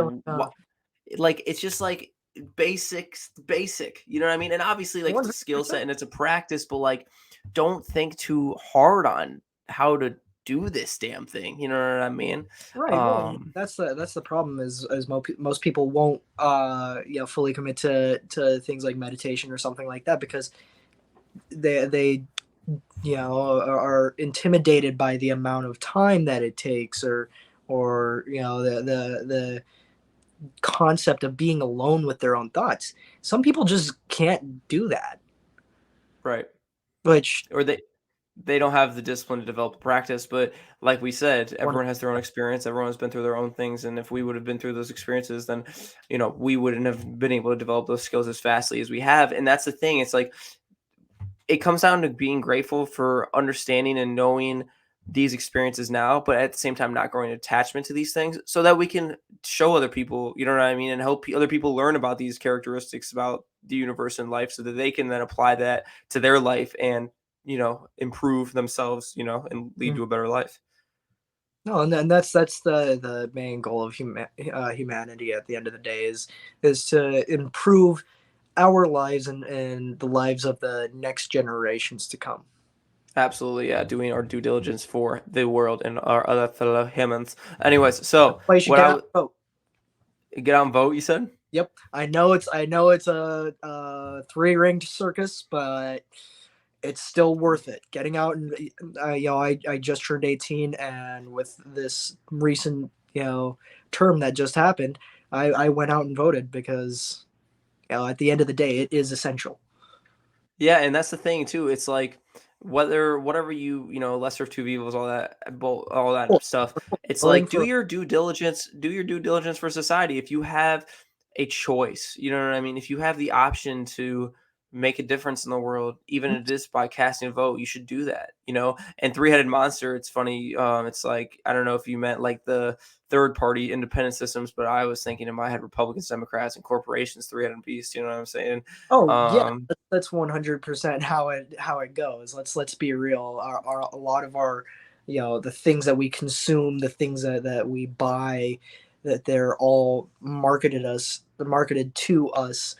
like it's just like basic. You know what I mean? And obviously, like it's a skill set and it's a practice, but like don't think too hard on how to do this damn thing. You know what I mean? Right. Well, that's the problem is most people won't fully commit to things like meditation or something like that because they are intimidated by the amount of time that it takes or the concept of being alone with their own thoughts. Some people just can't do that. Right. Or they don't have the discipline to develop a practice. But like we said, everyone has their own experience. Everyone has been through their own things. And if we would have been through those experiences, then, we wouldn't have been able to develop those skills as fastly as we have. And that's the thing. It's like, it comes down to being grateful for understanding and knowing these experiences now, but at the same time, not growing attachment to these things so that we can show other people, you know what I mean? And help other people learn about these characteristics about the universe and life so that they can then apply that to their life and, improve themselves, and lead to a better life. No, and that's the main goal of humanity at the end of the day is to improve our lives and the lives of the next generations to come. Absolutely, yeah. Doing our due diligence for the world and our other fellow humans. Anyways, so get out and vote. Get out and vote, you said? Yep. I know it's a three-ringed circus, but it's still worth it. Getting out and I just turned 18, and with this recent term that just happened, I went out and voted because at the end of the day, it is essential. Yeah, and that's the thing too. It's like whatever lesser of two evils, all that stuff. It's like do your due diligence for society. If you have a choice, you know what I mean? If you have the option to make a difference in the world, even if it is by casting a vote, you should do that, you know. And three-headed monster, it's funny, it's like, I don't know if you meant like the third party independent systems, but I was thinking in my head Republicans, Democrats, and corporations, three-headed beast, you know what I'm saying? Oh yeah, that's 100% how it goes. Let's be real. A lot of our, you know, the things that we consume, the things that we buy, that they're all marketed to us,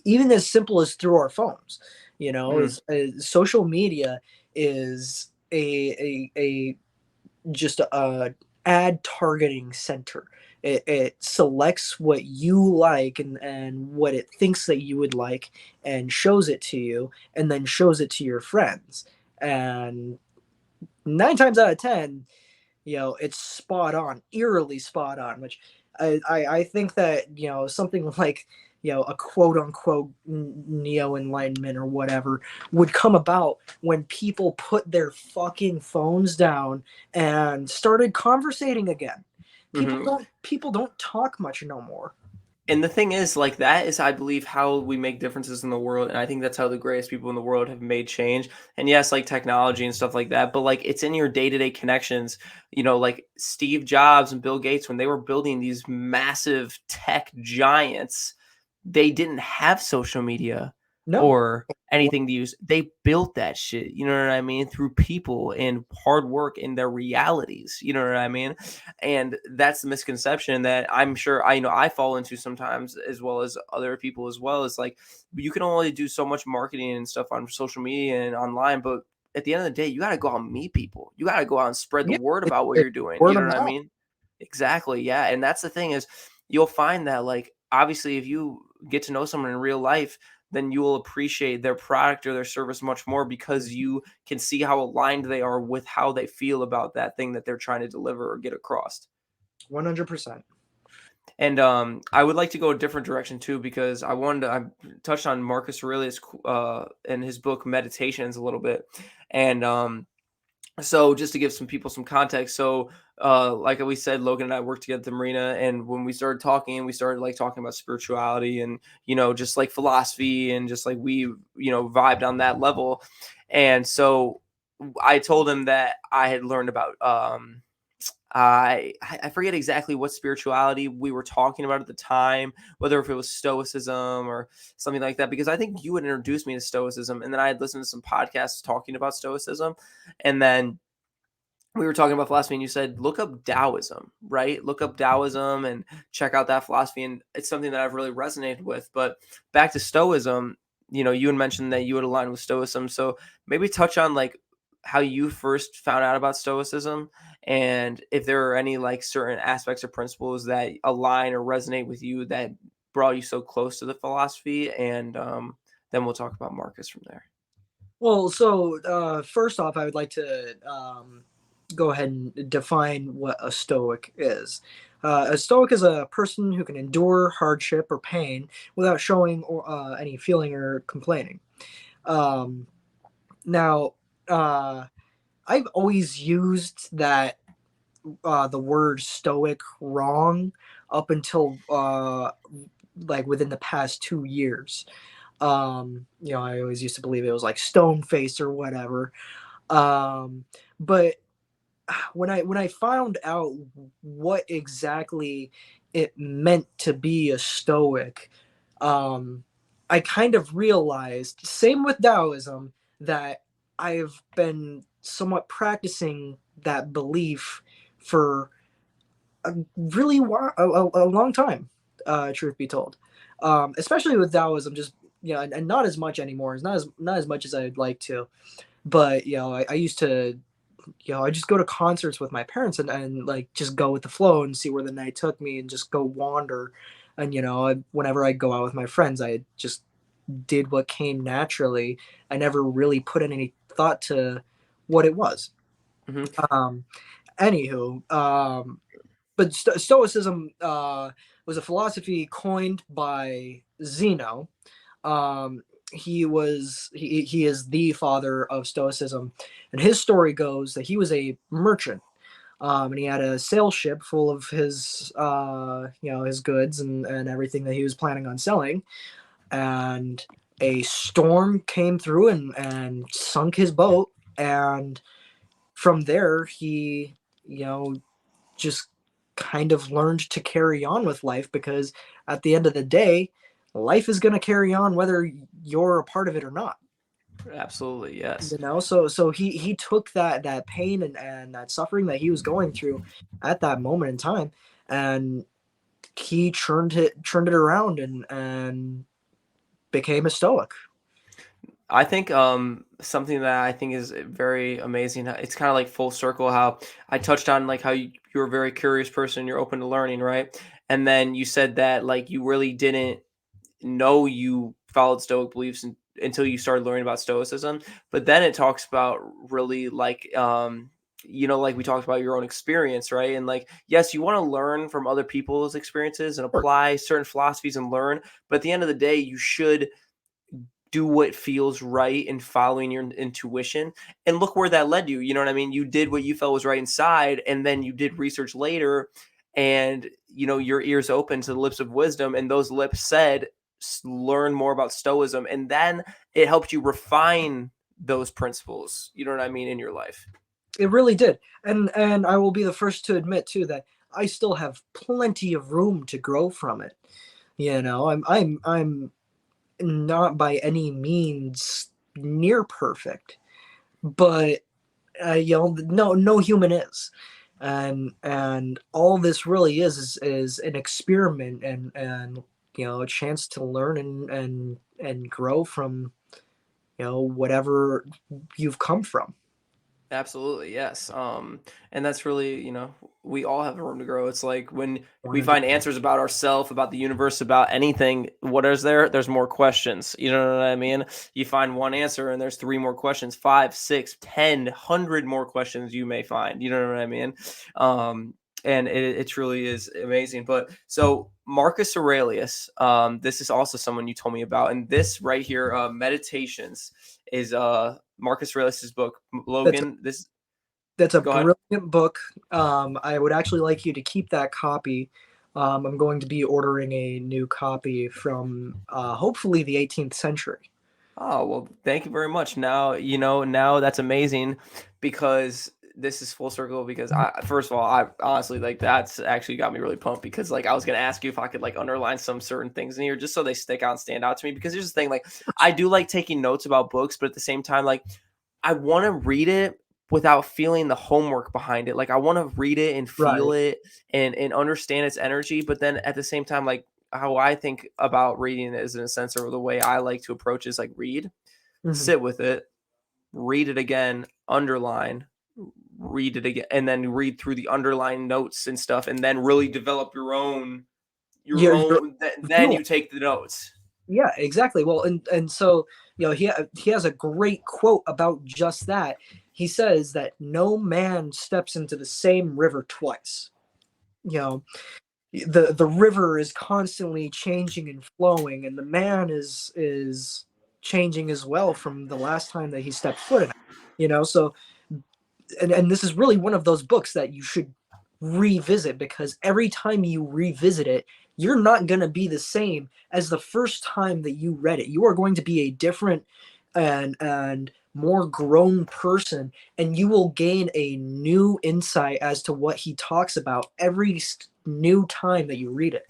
even as simple as through our phones. You know, social media is a just a ad targeting center. It selects what you like and what it thinks that you would like, and shows it to you, and then shows it to your friends. And 9 times out of 10, you know, it's spot on, eerily spot on. Which I think that, you know, something like, you know, a quote unquote neo enlightenment or whatever would come about when people put their fucking phones down and started conversating again. People don't talk much no more. And the thing is, like, that is, I believe, how we make differences in the world. And I think that's how the greatest people in the world have made change. And yes, like technology and stuff like that, but like it's in your day-to-day connections, you know, like Steve Jobs and Bill Gates, when they were building these massive tech giants, they didn't have social media No. or anything to use. They built that shit, you know what I mean, through people and hard work in their realities, you know what I mean? And that's the misconception that I'm sure I fall into sometimes, as well as other people as well. Is like, you can only do so much marketing and stuff on social media and online, but at the end of the day, you got to go out and meet people. You got to go out and spread the word about what you're doing. You know what I mean? Exactly. Yeah. And that's the thing, is you'll find that, like, obviously, if you get to know someone in real life, then you will appreciate their product or their service much more, because you can see how aligned they are with how they feel about that thing that they're trying to deliver or get across. 100%. And I would like to go a different direction too, because I touched on Marcus Aurelius in his book Meditations a little bit. And so just to give some people some context, so like we said, Logan and I worked together at the marina, and when we started talking, we started like talking about spirituality and, you know, just like philosophy, and just like we, you know, vibed on that level. And so I told him that I had learned about I forget exactly what spirituality we were talking about at the time, whether if it was Stoicism or something like that, because I think you had introduced me to Stoicism, and then I had listened to some podcasts talking about Stoicism, and then we were talking about philosophy, and you said, look up Taoism, right? Look up Taoism and check out that philosophy. And it's something that I've really resonated with. But back to Stoicism, you know, you had mentioned that you would align with Stoicism. So maybe touch on like how you first found out about Stoicism, and if there are any like certain aspects or principles that align or resonate with you that brought you so close to the philosophy. And then we'll talk about Marcus from there. Well, so first off, I would like to go ahead and define what a Stoic is. A Stoic is a person who can endure hardship or pain without showing any feeling or complaining. Now, I've always used that the word Stoic wrong up until like within the past 2 years. You know, I always used to believe it was like stone face or whatever. But when I found out what exactly it meant to be a Stoic, I kind of realized, same with Taoism, that I've been somewhat practicing that belief for a really a long time, truth be told. Especially with Taoism, just, you know, and not as much anymore. It's not as much as I'd like to. But, you know, I used to, you know, I just go to concerts with my parents and like just go with the flow and see where the night took me and just go wander. And, you know, whenever I go out with my friends, I just did what came naturally. I never really put in any thought to what it was. Anywho, but Stoicism was a philosophy coined by Zeno. He is the father of Stoicism, and his story goes that he was a merchant, and he had a sail ship full of his you know, his goods and everything that he was planning on selling. And a storm came through and sunk his boat, and from there he, you know, just kind of learned to carry on with life, because at the end of the day, life is going to carry on whether you're a part of it or not. Absolutely, yes. You know, so he took that pain and that suffering that he was going through at that moment in time, and he turned it around and became a stoic. I think something that I think is very amazing. It's kind of like full circle how I touched on like how you're a very curious person, you're open to learning, right? And then you said that like you really didn't know you followed Stoic beliefs until you started learning about Stoicism. But then it talks about really like like we talked about your own experience, right? And like yes, you want to learn from other people's experiences and apply certain philosophies and learn, but at the end of the day, you should do what feels right and following your intuition. And look where that led you. You know what I mean? You did what you felt was right inside, and then you did research later, and your ears open to the lips of wisdom, and those lips said, learn more about Stoicism. And then it helped you refine those principles, you know what I mean, in your life. It really did. And I will be the first to admit too that I still have plenty of room to grow from it. You know, I'm not by any means near perfect, but no human is. And all this really is an experiment, and a chance to learn and grow from whatever you've come from. Absolutely, yes. And that's really, we all have room to grow. It's like when we 100. find answers about ourselves, about the universe, about anything, what is there? There's more questions. You know what I mean? You find one answer and there's three more questions, 5, 6, 10, 100 more questions you may find. You know what I mean? And it truly is amazing. But so Marcus Aurelius, this is also someone you told me about, and this right here, Meditations, is Marcus Aurelius's book. That's Logan, that's a go ahead. brilliant book. I would actually like you to keep that copy. I'm going to be ordering a new copy from hopefully the 18th century. Oh, well, thank you very much. Now that's amazing because this is full circle because first of all, I honestly like that's actually got me really pumped because like I was gonna ask you if I could like underline some certain things in here just so they stick out and stand out to me because here's the thing, like I do like taking notes about books, but at the same time, like I want to read it without feeling the homework behind it. Like I want to read it and Right. feel it and understand its energy, but then at the same time, like how I think about reading is in a sense, or the way I like to approach is like read, Mhm. sit with it, read it again, underline, read it again, and then read through the underlying notes and stuff, and then really develop your own. Your Then view. you take the notes. Yeah, exactly. Well, and so he has a great quote about just that. He says that no man steps into the same river twice. You know, the river is constantly changing and flowing, and the man is changing as well from the last time that he stepped foot in it. So and this is really one of those books that you should revisit, because every time you revisit it, you're not going to be the same as the first time that you read it. You are going to be a different and more grown person, and you will gain a new insight as to what he talks about every new time that you read it.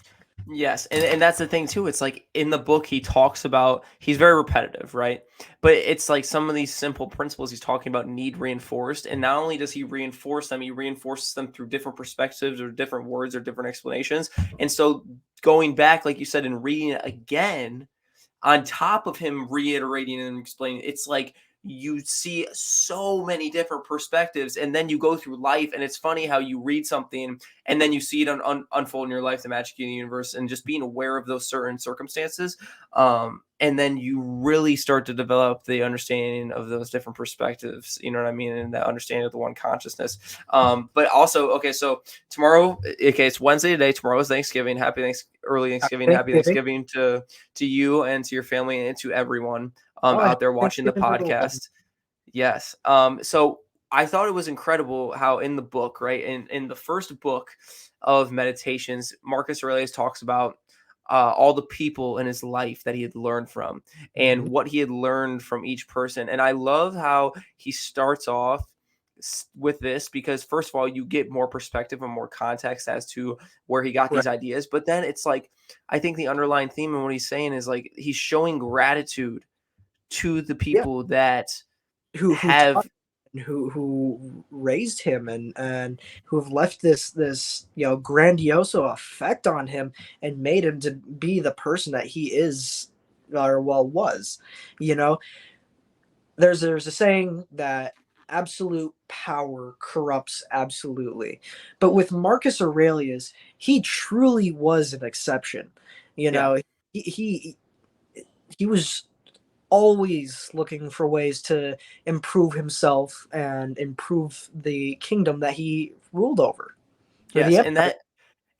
Yes, and that's the thing too. It's like in the book he talks about he's very repetitive, right? But it's like some of these simple principles he's talking about need reinforced, and not only does he reinforce them, he reinforces them through different perspectives or different words or different explanations. And so going back, like you said, and reading it again, on top of him reiterating and explaining, it's like you see so many different perspectives, and then you go through life, and it's funny how you read something and then you see it unfold in your life, the magic in the universe, and just being aware of those certain circumstances, and then you really start to develop the understanding of those different perspectives, you know what I mean, and that understanding of the one consciousness. But also, okay, so tomorrow, okay, it's Wednesday today, tomorrow is Thanksgiving. Early Thanksgiving, happy Thanksgiving. Thanksgiving to you and to your family and to everyone Oh, out there watching the Thanksgiving to the world. podcast. Yes. So I thought it was incredible how in the book, right, in the first book of Meditations, Marcus Aurelius talks about all the people in his life that he had learned from and Mhm. what he had learned from each person. And I love how he starts off with this because first of all, you get more perspective and more context as to where he got Right. these ideas. But then it's like, I think the underlying theme and what he's saying is like, he's showing gratitude to the Yeah. people that Who taught have, and who raised him and who have left this grandioso effect on him and made him to be the person that he is, or well was. You know, there's a saying that absolute power corrupts absolutely, but with Marcus Aurelius, he truly was an exception. You yeah. know, he he was always looking for ways to improve himself and improve the kingdom that he ruled over, or the Yes, and empire. that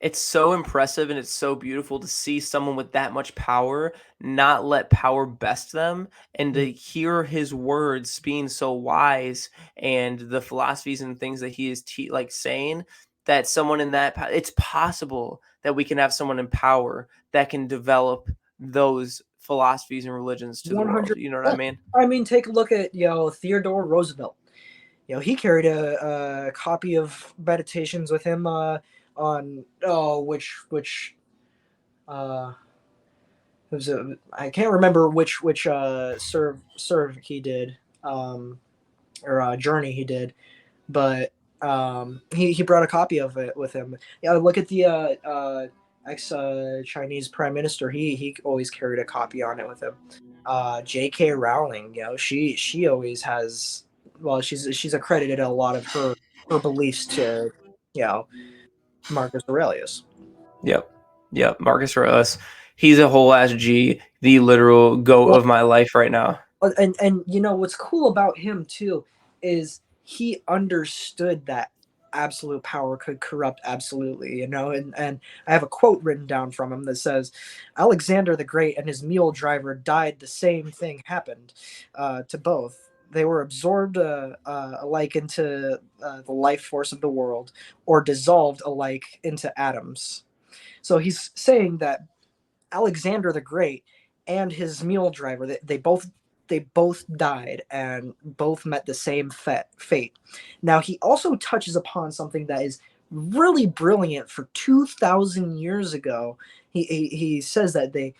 it's so impressive and it's so beautiful to see someone with that much power not let power best them and Mm. to hear his words being so wise and the philosophies and things that he is like saying that someone in that it's possible that we can have someone in power that can develop those philosophies and religions to the world. You know what I 100%. mean? I mean, take a look at Theodore Roosevelt. He carried a copy of Meditations with him on which uh it was I can't remember which serve he did, or journey he did, but he brought a copy of it with him. Yeah, look at the ex Chinese prime minister. He always carried a copy on it with him. J.K. Rowling, she always has. Well, she's accredited a lot of her beliefs to you know Marcus Aurelius. Yep. Yep. Marcus Aurelius. He's a whole ass G, the literal goat Well, of my life right now. and what's cool about him too is he understood that absolute power could corrupt absolutely, and I have a quote written down from him that says Alexander the Great and his mule driver died, the same thing happened to both. They were absorbed alike into the life force of the world, or dissolved alike into atoms. So he's saying that Alexander the Great and his mule driver, they both died and both met the same fate. Now he also touches upon something that is really brilliant for 2,000 years ago. He says that they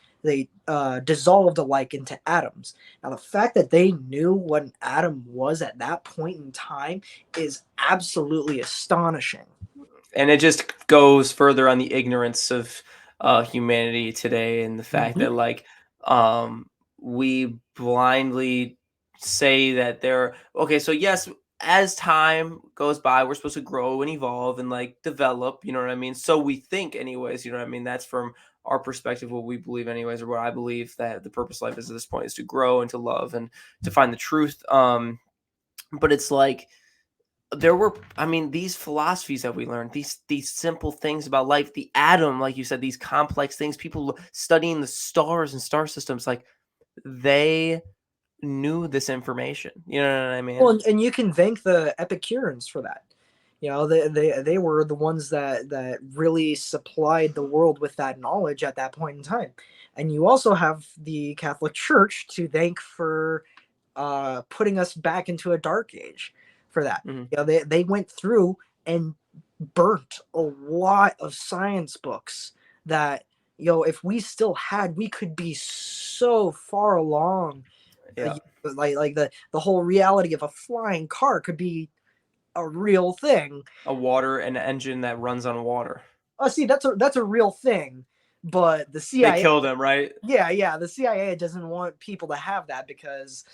dissolved alike into atoms. Now the fact that they knew what an atom was at that point in time is absolutely astonishing. And it just goes further on the ignorance of humanity today and the fact Mhm. that like um we blindly say that they're okay. So yes, as time goes by, we're supposed to grow and evolve and like develop, you know what I mean? So we think anyways, you know what I mean? That's from our perspective, what we believe anyways, or what I believe that the purpose of life is at this point is to grow and to love and to find the truth. But it's like there were, I mean, these philosophies that we learned, these simple things about life, the atom, like you said, these complex things, people studying the stars and star systems, like they knew this information, you know what I Well, mean? and you can thank the Epicureans for that. They were the ones that really supplied the world with that knowledge at that point in time. And you also have the Catholic Church to thank for putting us back into a dark age for that. Hmm. They went through and burnt a lot of science books that if we still had, we could be so far along. Yeah. Like the whole reality of a flying car could be a real thing. A water, an engine that runs on water. See, that's a real thing, but the They CIA, killed him, right? yeah, the CIA doesn't want people to have that because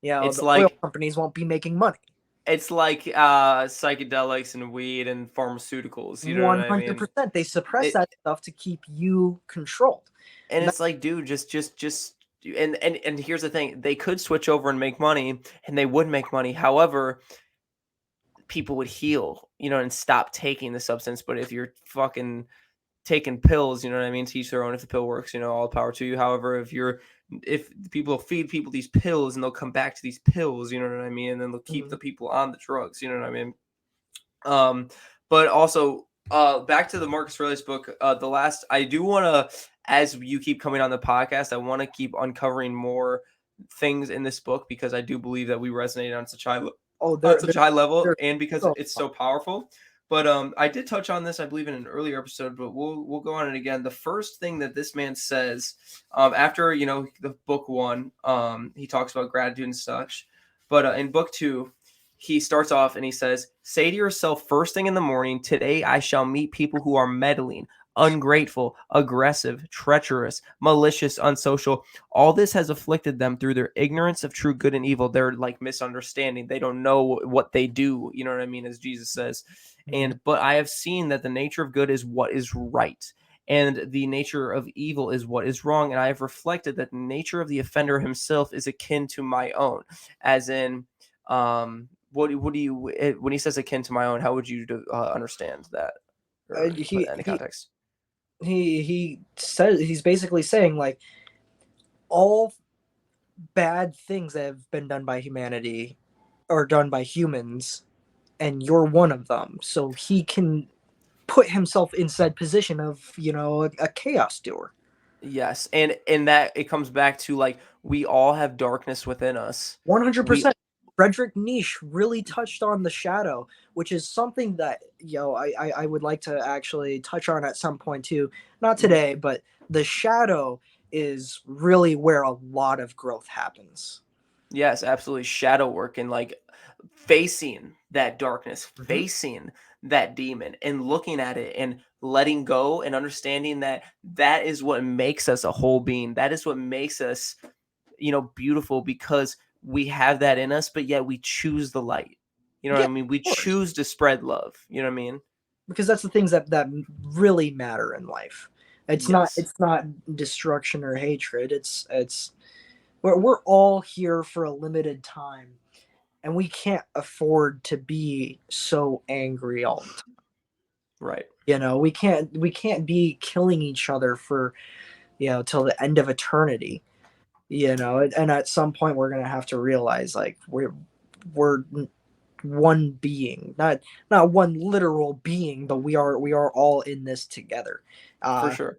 It's the oil like companies won't be making money. it's like psychedelics and weed and pharmaceuticals, you know what One I hundred mean? percent, they suppress It that stuff to keep you controlled. and And that, it's like, dude, just and here's the thing, they could switch over and make money and they would make money. However, people would heal, you know, and stop taking the substance. But if you're fucking taking pills, you know what I mean? To each their own. If the pill works, you know, all the power to you. However, if people feed people these pills and they'll come back to these pills, you know what I mean? And then they'll keep the Mhm. people on the drugs, you know what I mean? Um, but also Back to the Marcus Aurelius book. The last, I do want to, as you keep coming on the podcast, I want to keep uncovering more things in this book because I do believe that we resonate on such high level, they're and because so it's so powerful. But I did touch on this, I believe, in an earlier episode, but we'll go on it again. The first thing that this man says, after the book 1, he talks about gratitude and such, but in book 2, he starts off and he says, "Say to yourself first thing in the morning, today I shall meet people who are meddling, ungrateful, aggressive, treacherous, malicious, unsocial. All this has afflicted them through their ignorance of true good and evil." They're like misunderstanding. They don't know what they do. You know what I mean? As Jesus says. But I have seen that the nature of good is what is right, and the nature of evil is what is wrong. And I have reflected that the nature of the offender himself is akin to my own, as in, what do you, when he says akin to my own, how would you understand that, or put he that in he context? he says, he's basically saying like all bad things that have been done by humanity are done by humans, and you're one of them. So he can put himself in said position of a chaos doer. Yes, and that it comes back to, like, we all have darkness within us. 100%. Frederick Nietzsche really touched on the shadow, which is something that I would like to actually touch on at some point too. Not today, but the shadow is really where a lot of growth happens. Yes, absolutely. Shadow work and like facing that darkness, facing that demon and looking at it and letting go and understanding that that is what makes us a whole being. That is what makes us, beautiful, because we have that in us, but yet we choose the light. You know what Yeah, I mean? We of course. choose to spread love. You know what I mean? Because that's the things that really matter in life. It's Yes. not destruction or hatred. It's we're all here for a limited time, and we can't afford to be so angry all the time. Right. We can't be killing each other for till the end of eternity. And at some point we're gonna have to realize like we're one being, not one literal being, but we are all in this together. For uh sure.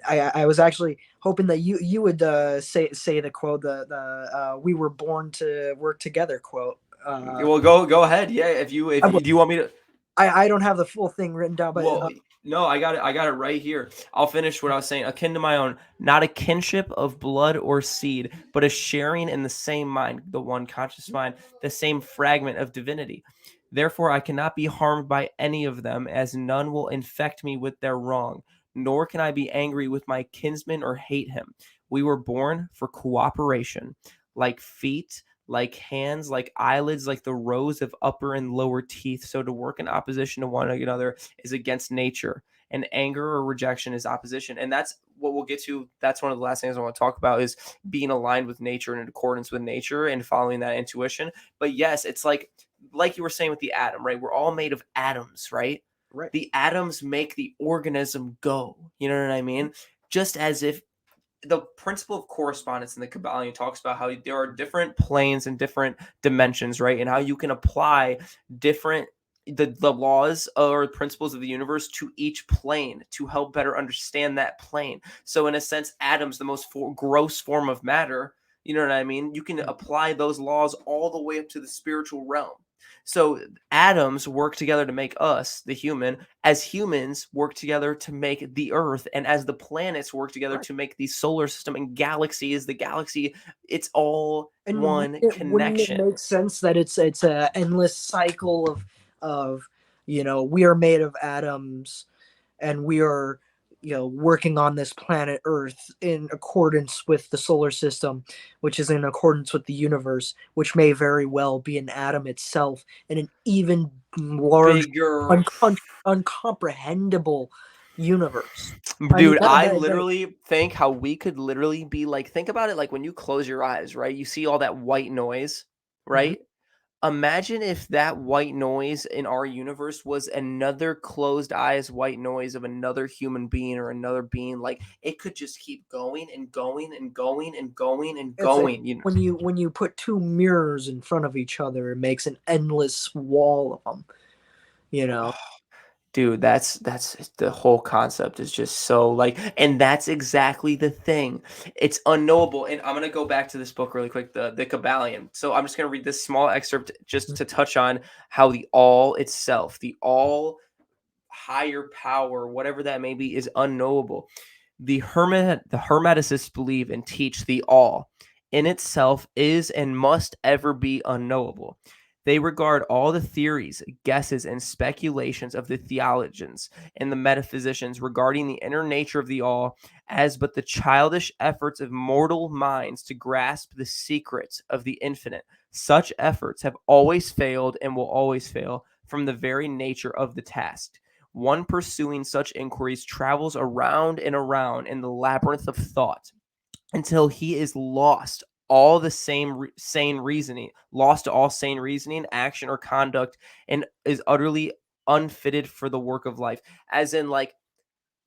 I was actually hoping that you would say the quote, the "we were born to work together" quote. Well, go ahead. Yeah, if you do you want me to. I don't have the full thing written down, but Well, no, I got it. I got it right here. I'll finish what I was saying. Akin to my own, not a kinship of blood or seed, but a sharing in the same mind, the one conscious mind, the same fragment of divinity. Therefore, I cannot be harmed by any of them, as none will infect me with their wrong, nor can I be angry with my kinsman or hate him. We were born for cooperation, like feet, like hands, like eyelids, like the rows of upper and lower teeth. So to work in opposition to one another is against nature, and anger or rejection is opposition. And that's what we'll get to. That's one of the last things I want to talk about, is being aligned with nature and in accordance with nature and following that intuition. But yes, it's like you were saying with the atom, right? We're all made of atoms, right? right. The atoms make the organism go. You know what I mean? Just as if the principle of correspondence in the Kabbalion talks about how there are different planes and different dimensions, right? And how you can apply different the laws or principles of the universe to each plane to help better understand that plane. So in a sense, atoms, the most gross form of matter, you know what I mean? You can apply those laws all the way up to the spiritual realm. So atoms work together to make us, the human, as humans work together to make the earth, and as the planets work together Right. to make the solar system, and galaxy is the galaxy. It's all And one wouldn't it connection. make sense that it's a endless cycle of we are made of atoms, and we are working on this planet Earth in accordance with the solar system, which is in accordance with the universe, which may very well be an atom itself in an even large, Bigger. uncomprehendable universe. I mean Dude, that, I that, that literally think how we could literally be like, think about it, like when you close your eyes, right? You see all that white noise, Mhm. right? Imagine if that white noise in our universe was another closed eyes white noise of another human being or another being. Like, it could just keep going and going and going and going and It's going. You know, when you put two mirrors in front of each other, it makes an endless wall of them. You know, Dude, that's the whole concept is just so like, and that's exactly the thing. It's unknowable. And I'm gonna go back to this book really quick, the Kabbalion. So I'm just gonna read this small excerpt just to touch on how the all itself, the all higher power, whatever that may be, is unknowable. The Hermeticists believe and teach the all in itself is and must ever be unknowable. They regard all the theories, guesses, and speculations of the theologians and the metaphysicians regarding the inner nature of the all as but the childish efforts of mortal minds to grasp the secrets of the infinite. Such efforts have always failed and will always fail from the very nature of the task. One pursuing such inquiries travels around and around in the labyrinth of thought until he is lost all the sane reasoning, lost to all sane reasoning, action, or conduct, and is utterly unfitted for the work of life. As in, like,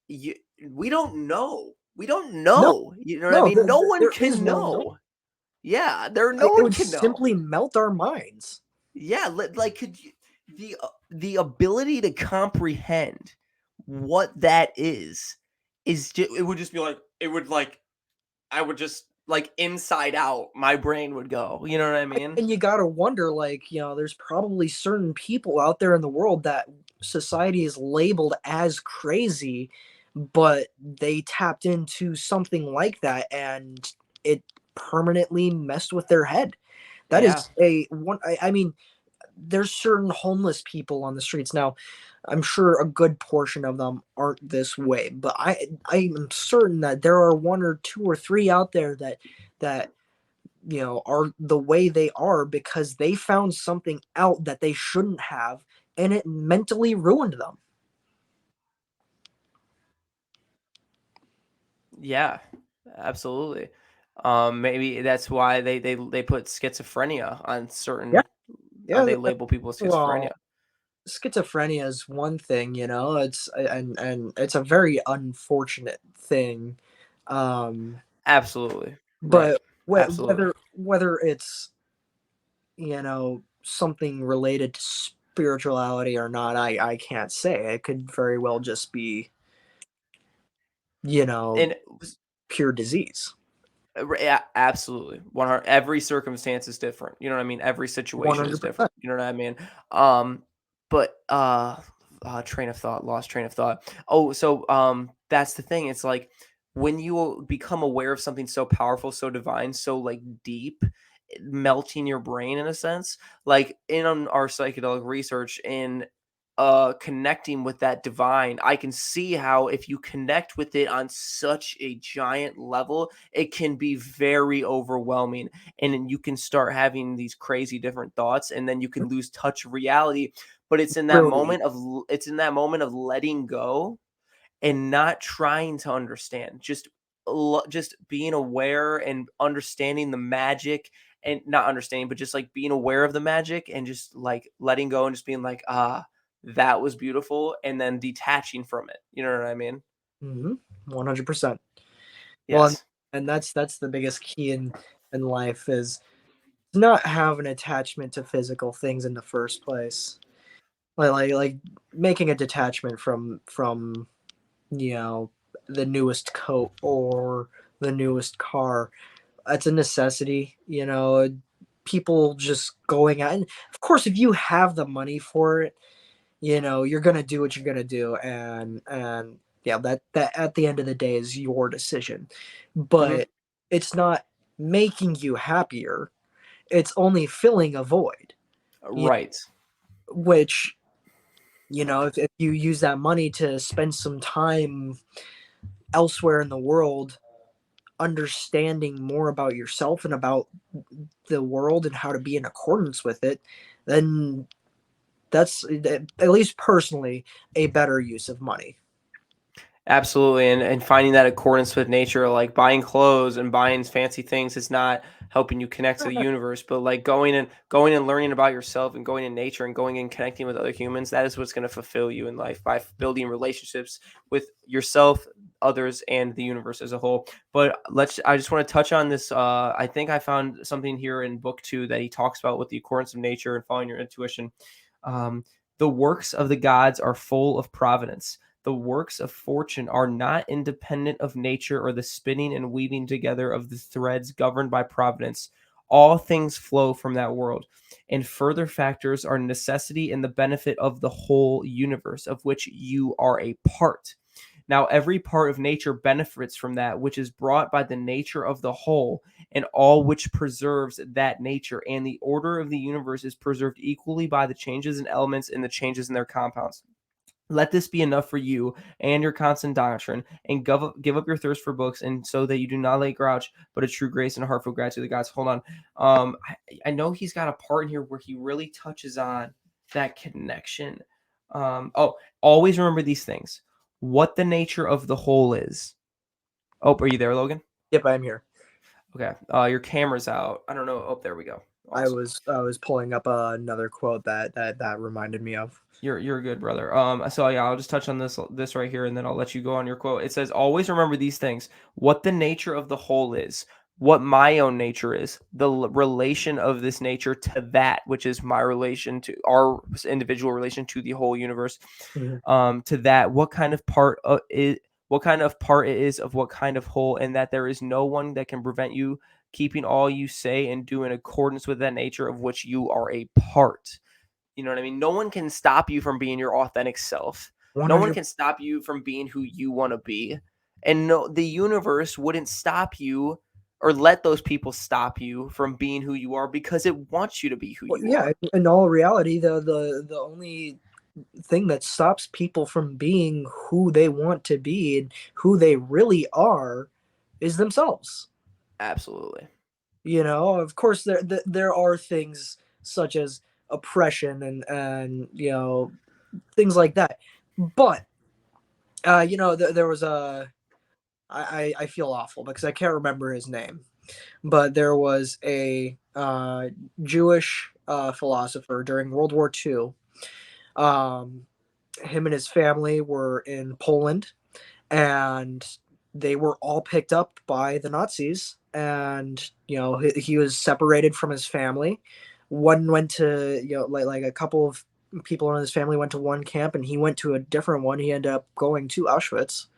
you, we don't know. We don't No, know. You know what I no, mean? No one there is can no knowing. know. Yeah, no It one would can know. simply melt our minds. Yeah, like could you, the ability to comprehend what that is just, it would just be like it would like I would just like inside out my brain would go. You know what I mean? And you gotta wonder, like, there's probably certain people out there in the world that society is labeled as crazy, but they tapped into something like that and it permanently messed with their head. That Yeah. is a one. I mean, there's certain homeless people on the streets now. I'm sure a good portion of them aren't this way, but I am certain that there are one or two or three out there that are the way they are because they found something out that they shouldn't have, and it mentally ruined them. Yeah. Absolutely. Maybe that's why they put schizophrenia on Yeah, certain yeah. they label people with schizophrenia. Well, schizophrenia is one thing, it's and it's a very unfortunate thing. Um, Absolutely. Right. but Absolutely. whether it's something related to spirituality or not, I can't say. It could very well just be you know And pure disease. Yeah, absolutely. 100. Every circumstance is different. You know what I mean? Every One situation is hundred different. percent. You know what I mean? Um, but train of thought, lost train of thought. Oh, so that's the thing. It's like when you become aware of something so powerful, so divine, so like deep, melting your brain in a sense. Like in our psychedelic research in connecting with that divine, I can see how if you connect with it on such a giant level, it can be very overwhelming, and then you can start having these crazy different thoughts, and then you can lose touch of reality. But Really. it's in that moment of letting go and not trying to understand, just being aware and understanding the magic, and not understanding, but just like being aware of the magic and just like letting go and just being like, that was beautiful, and then detaching from it. You know what I mean? 100%. Well, Yes. and that's the biggest key in life is not have an attachment to physical things in the first place. Like making a detachment from you know the newest coat or the newest car. That's a necessity. People just going out, and of course, if you have the money for it, you're gonna do what you're gonna do, and yeah, that at the end of the day is your decision. Mhm. But it's not making you happier. It's only filling a void. you Right. which if you use that money to spend some time elsewhere in the world understanding more about yourself and about the world and how to be in accordance with it, then that's at least personally a better use of money. Absolutely, and finding that accordance with nature, like buying clothes and buying fancy things is not helping you connect to the universe, but like going and learning about yourself and going in nature and going and connecting with other humans, that is what's going to fulfill you in life by building relationships with yourself, others, and the universe as a whole. But I just want to touch on this. I think I found something here in book 2 that he talks about with the accordance of nature and following your intuition. Um, The works of the gods are full of providence. The works of fortune are not independent of nature or the spinning and weaving together of the threads governed by providence. All things flow from that world. And further factors are necessity and the benefit of the whole universe, of which you are a part. Now, every part of nature benefits from that which is brought by the nature of the whole, and all which preserves that nature. And the order of the universe is preserved equally by the changes in elements and the changes in their compounds. Let this be enough for you and your constant doctrine, and give up your thirst for books, and so that you do not lay grouch, but a true grace and a heartfelt gratitude to the gods. Hold on. I know he's got a part in here where he really touches on that connection. Always remember these things. What the nature of the whole is. Oh, are you there, Logan? Yep, I'm here. Okay. Your camera's out. I don't know. Oh, there we go. Awesome. I was pulling up another quote that reminded me of. You're good, brother. So yeah, I'll just touch on this right here, and then I'll let you go on your quote. It says, "Always remember these things: what the nature of the whole is, what my own nature is, the relation of this nature to that which is my relation to our individual relation to the whole universe. To that, what kind of part it is of what kind of whole, and that there is no one that can prevent you keeping all you say and do in accordance with that nature of which you are a part." You know what I mean? No one can stop you from being your authentic self. 100. No one can stop you from being who you want to be. And no, the universe wouldn't stop you or let those people stop you from being who you are because it wants you to be who you are. In all reality, the only thing that stops people from being who they want to be and who they really are is themselves. Absolutely. You know, of course, there are things such as oppression and you know, things like that. But you know, there was I feel awful because I can't remember his name, but there was a Jewish philosopher during World War II. Him and his family were in Poland, and they were all picked up by the Nazis. And you know, he was separated from his family. One went to, you know, like a couple of people in his family went to one camp, and he went to a different one. He ended up going to Auschwitz.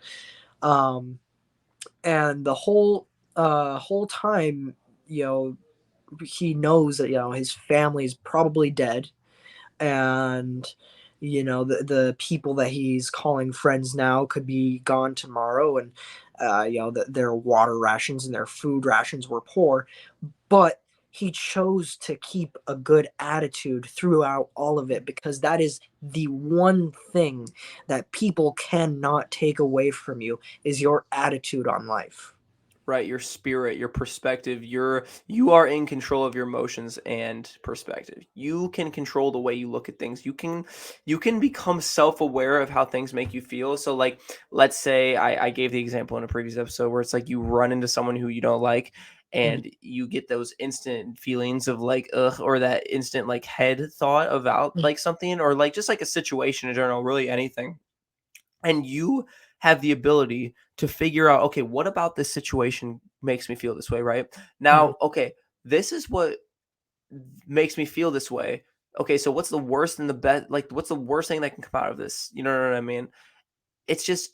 And the whole time, you know, he knows that, you know, his family's probably dead, and you know, the people that he's calling friends now could be gone tomorrow, and you know, their water rations and their food rations were poor, but he chose to keep a good attitude throughout all of it, because that is the one thing that people cannot take away from you, is your attitude on life. Right, your spirit, your perspective, you are in control of your emotions and perspective. You can control the way you look at things. You can become self-aware of how things make you feel. So like, let's say I gave the example in a previous episode where it's like you run into someone who you don't like, and you get those instant feelings of like ugh, or that instant like head thought about like something, or like just like a situation in general, really anything. And you have the ability to figure out, okay, what about this situation makes me feel this way, right? Now, okay, this is what makes me feel this way. Okay, so what's the worst and the best? Like, what's the worst thing that can come out of this? You know what I mean? It's just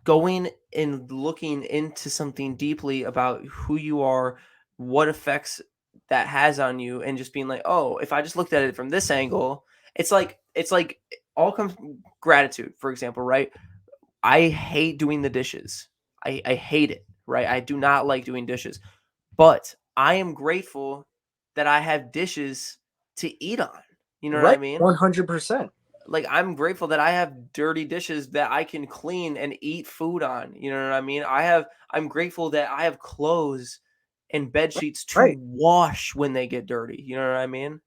going and looking into something deeply about who you are, what effects that has on you, and just being like, oh, if I just looked at it from this angle, it's like all comes gratitude, for example, right? I hate doing the dishes. I hate it, right? I do not like doing dishes. But I am grateful that I have dishes to eat on. You know what I mean? 100%. Like, I'm grateful that I have dirty dishes that I can clean and eat food on. You know what I mean? I'm grateful that I have clothes and bed sheets to wash when they get dirty. You know what I mean?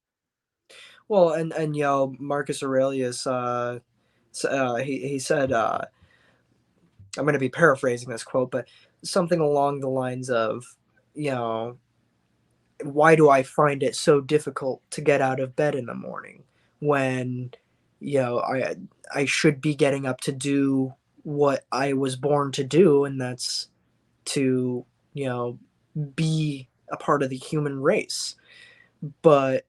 Well, and you know, Marcus Aurelius, he said, I'm going to be paraphrasing this quote, but something along the lines of, you know, why do I find it so difficult to get out of bed in the morning when, you know, I should be getting up to do what I was born to do, and that's to, you know, be a part of the human race. But,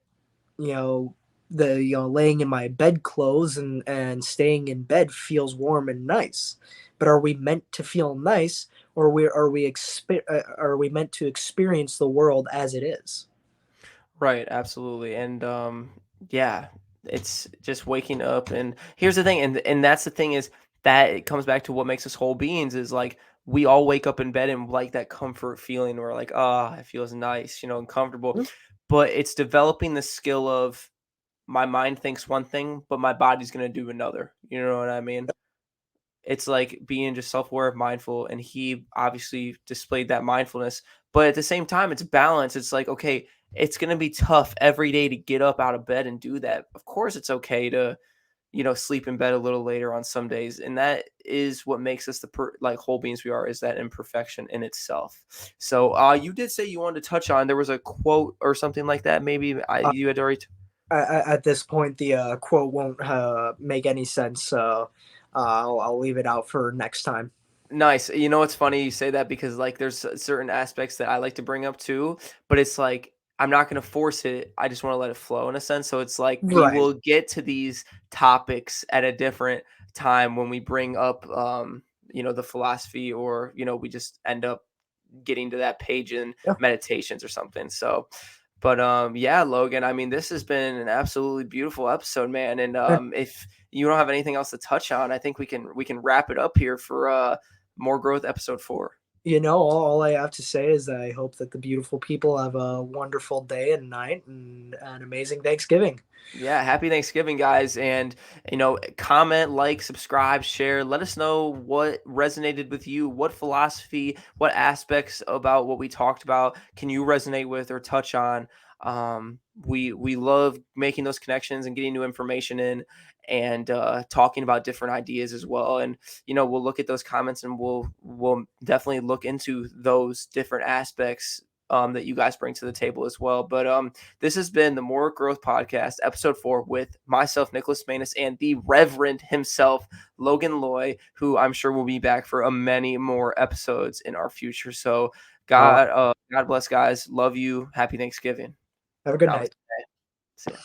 you know, laying in my bedclothes and staying in bed feels warm and nice. But are we meant to feel nice, or are we meant to experience the world as it is? Right, absolutely. And yeah, it's just waking up. And here's the thing, and that's the thing, is that it comes back to what makes us whole beings, is like we all wake up in bed and like that comfort feeling, where like, ah, it feels nice, and comfortable. Mm. But it's developing the skill of my mind thinks one thing, but my body's gonna do another. You know what I mean? It's like being just self-aware of mindful, and he obviously displayed that mindfulness, but at the same time it's balance. It's like, okay, it's going to be tough every day to get up out of bed and do that. Of course it's okay to sleep in bed a little later on some days, and that is what makes us the like whole beings we are, is that imperfection in itself. So you did say you wanted to touch on, there was a quote or something like that, maybe Uh, you had already at this point, the quote won't make any sense, so I'll leave it out for next time. Nice. You know, it's funny you say that, because like there's certain aspects that I like to bring up too, but it's like I'm not going to force it. I just want to let it flow in a sense. So it's like we Right. will get to these topics at a different time when we bring up the philosophy, or we just end up getting to that page in Yeah. meditations or something. So but yeah, Logan, I mean, this has been an absolutely beautiful episode, man. And if you don't have anything else to touch on, I think we can wrap it up here for More Growth episode 4. All I have to say is that I hope that the beautiful people have a wonderful day and night and an amazing Thanksgiving. Yeah, happy Thanksgiving, guys. And, comment, like, subscribe, share. Let us know what resonated with you, what philosophy, what aspects about what we talked about can you resonate with or touch on. We love making those connections and getting new information in, and talking about different ideas as well. And, we'll look at those comments, and we'll definitely look into those different aspects that you guys bring to the table as well. But this has been the More Growth Podcast, episode 4, with myself, Nicholas Manus, and the Reverend himself, Logan Loy, who I'm sure will be back for many more episodes in our future. So God bless, guys. Love you. Happy Thanksgiving. Have a good Namaste. night. See ya.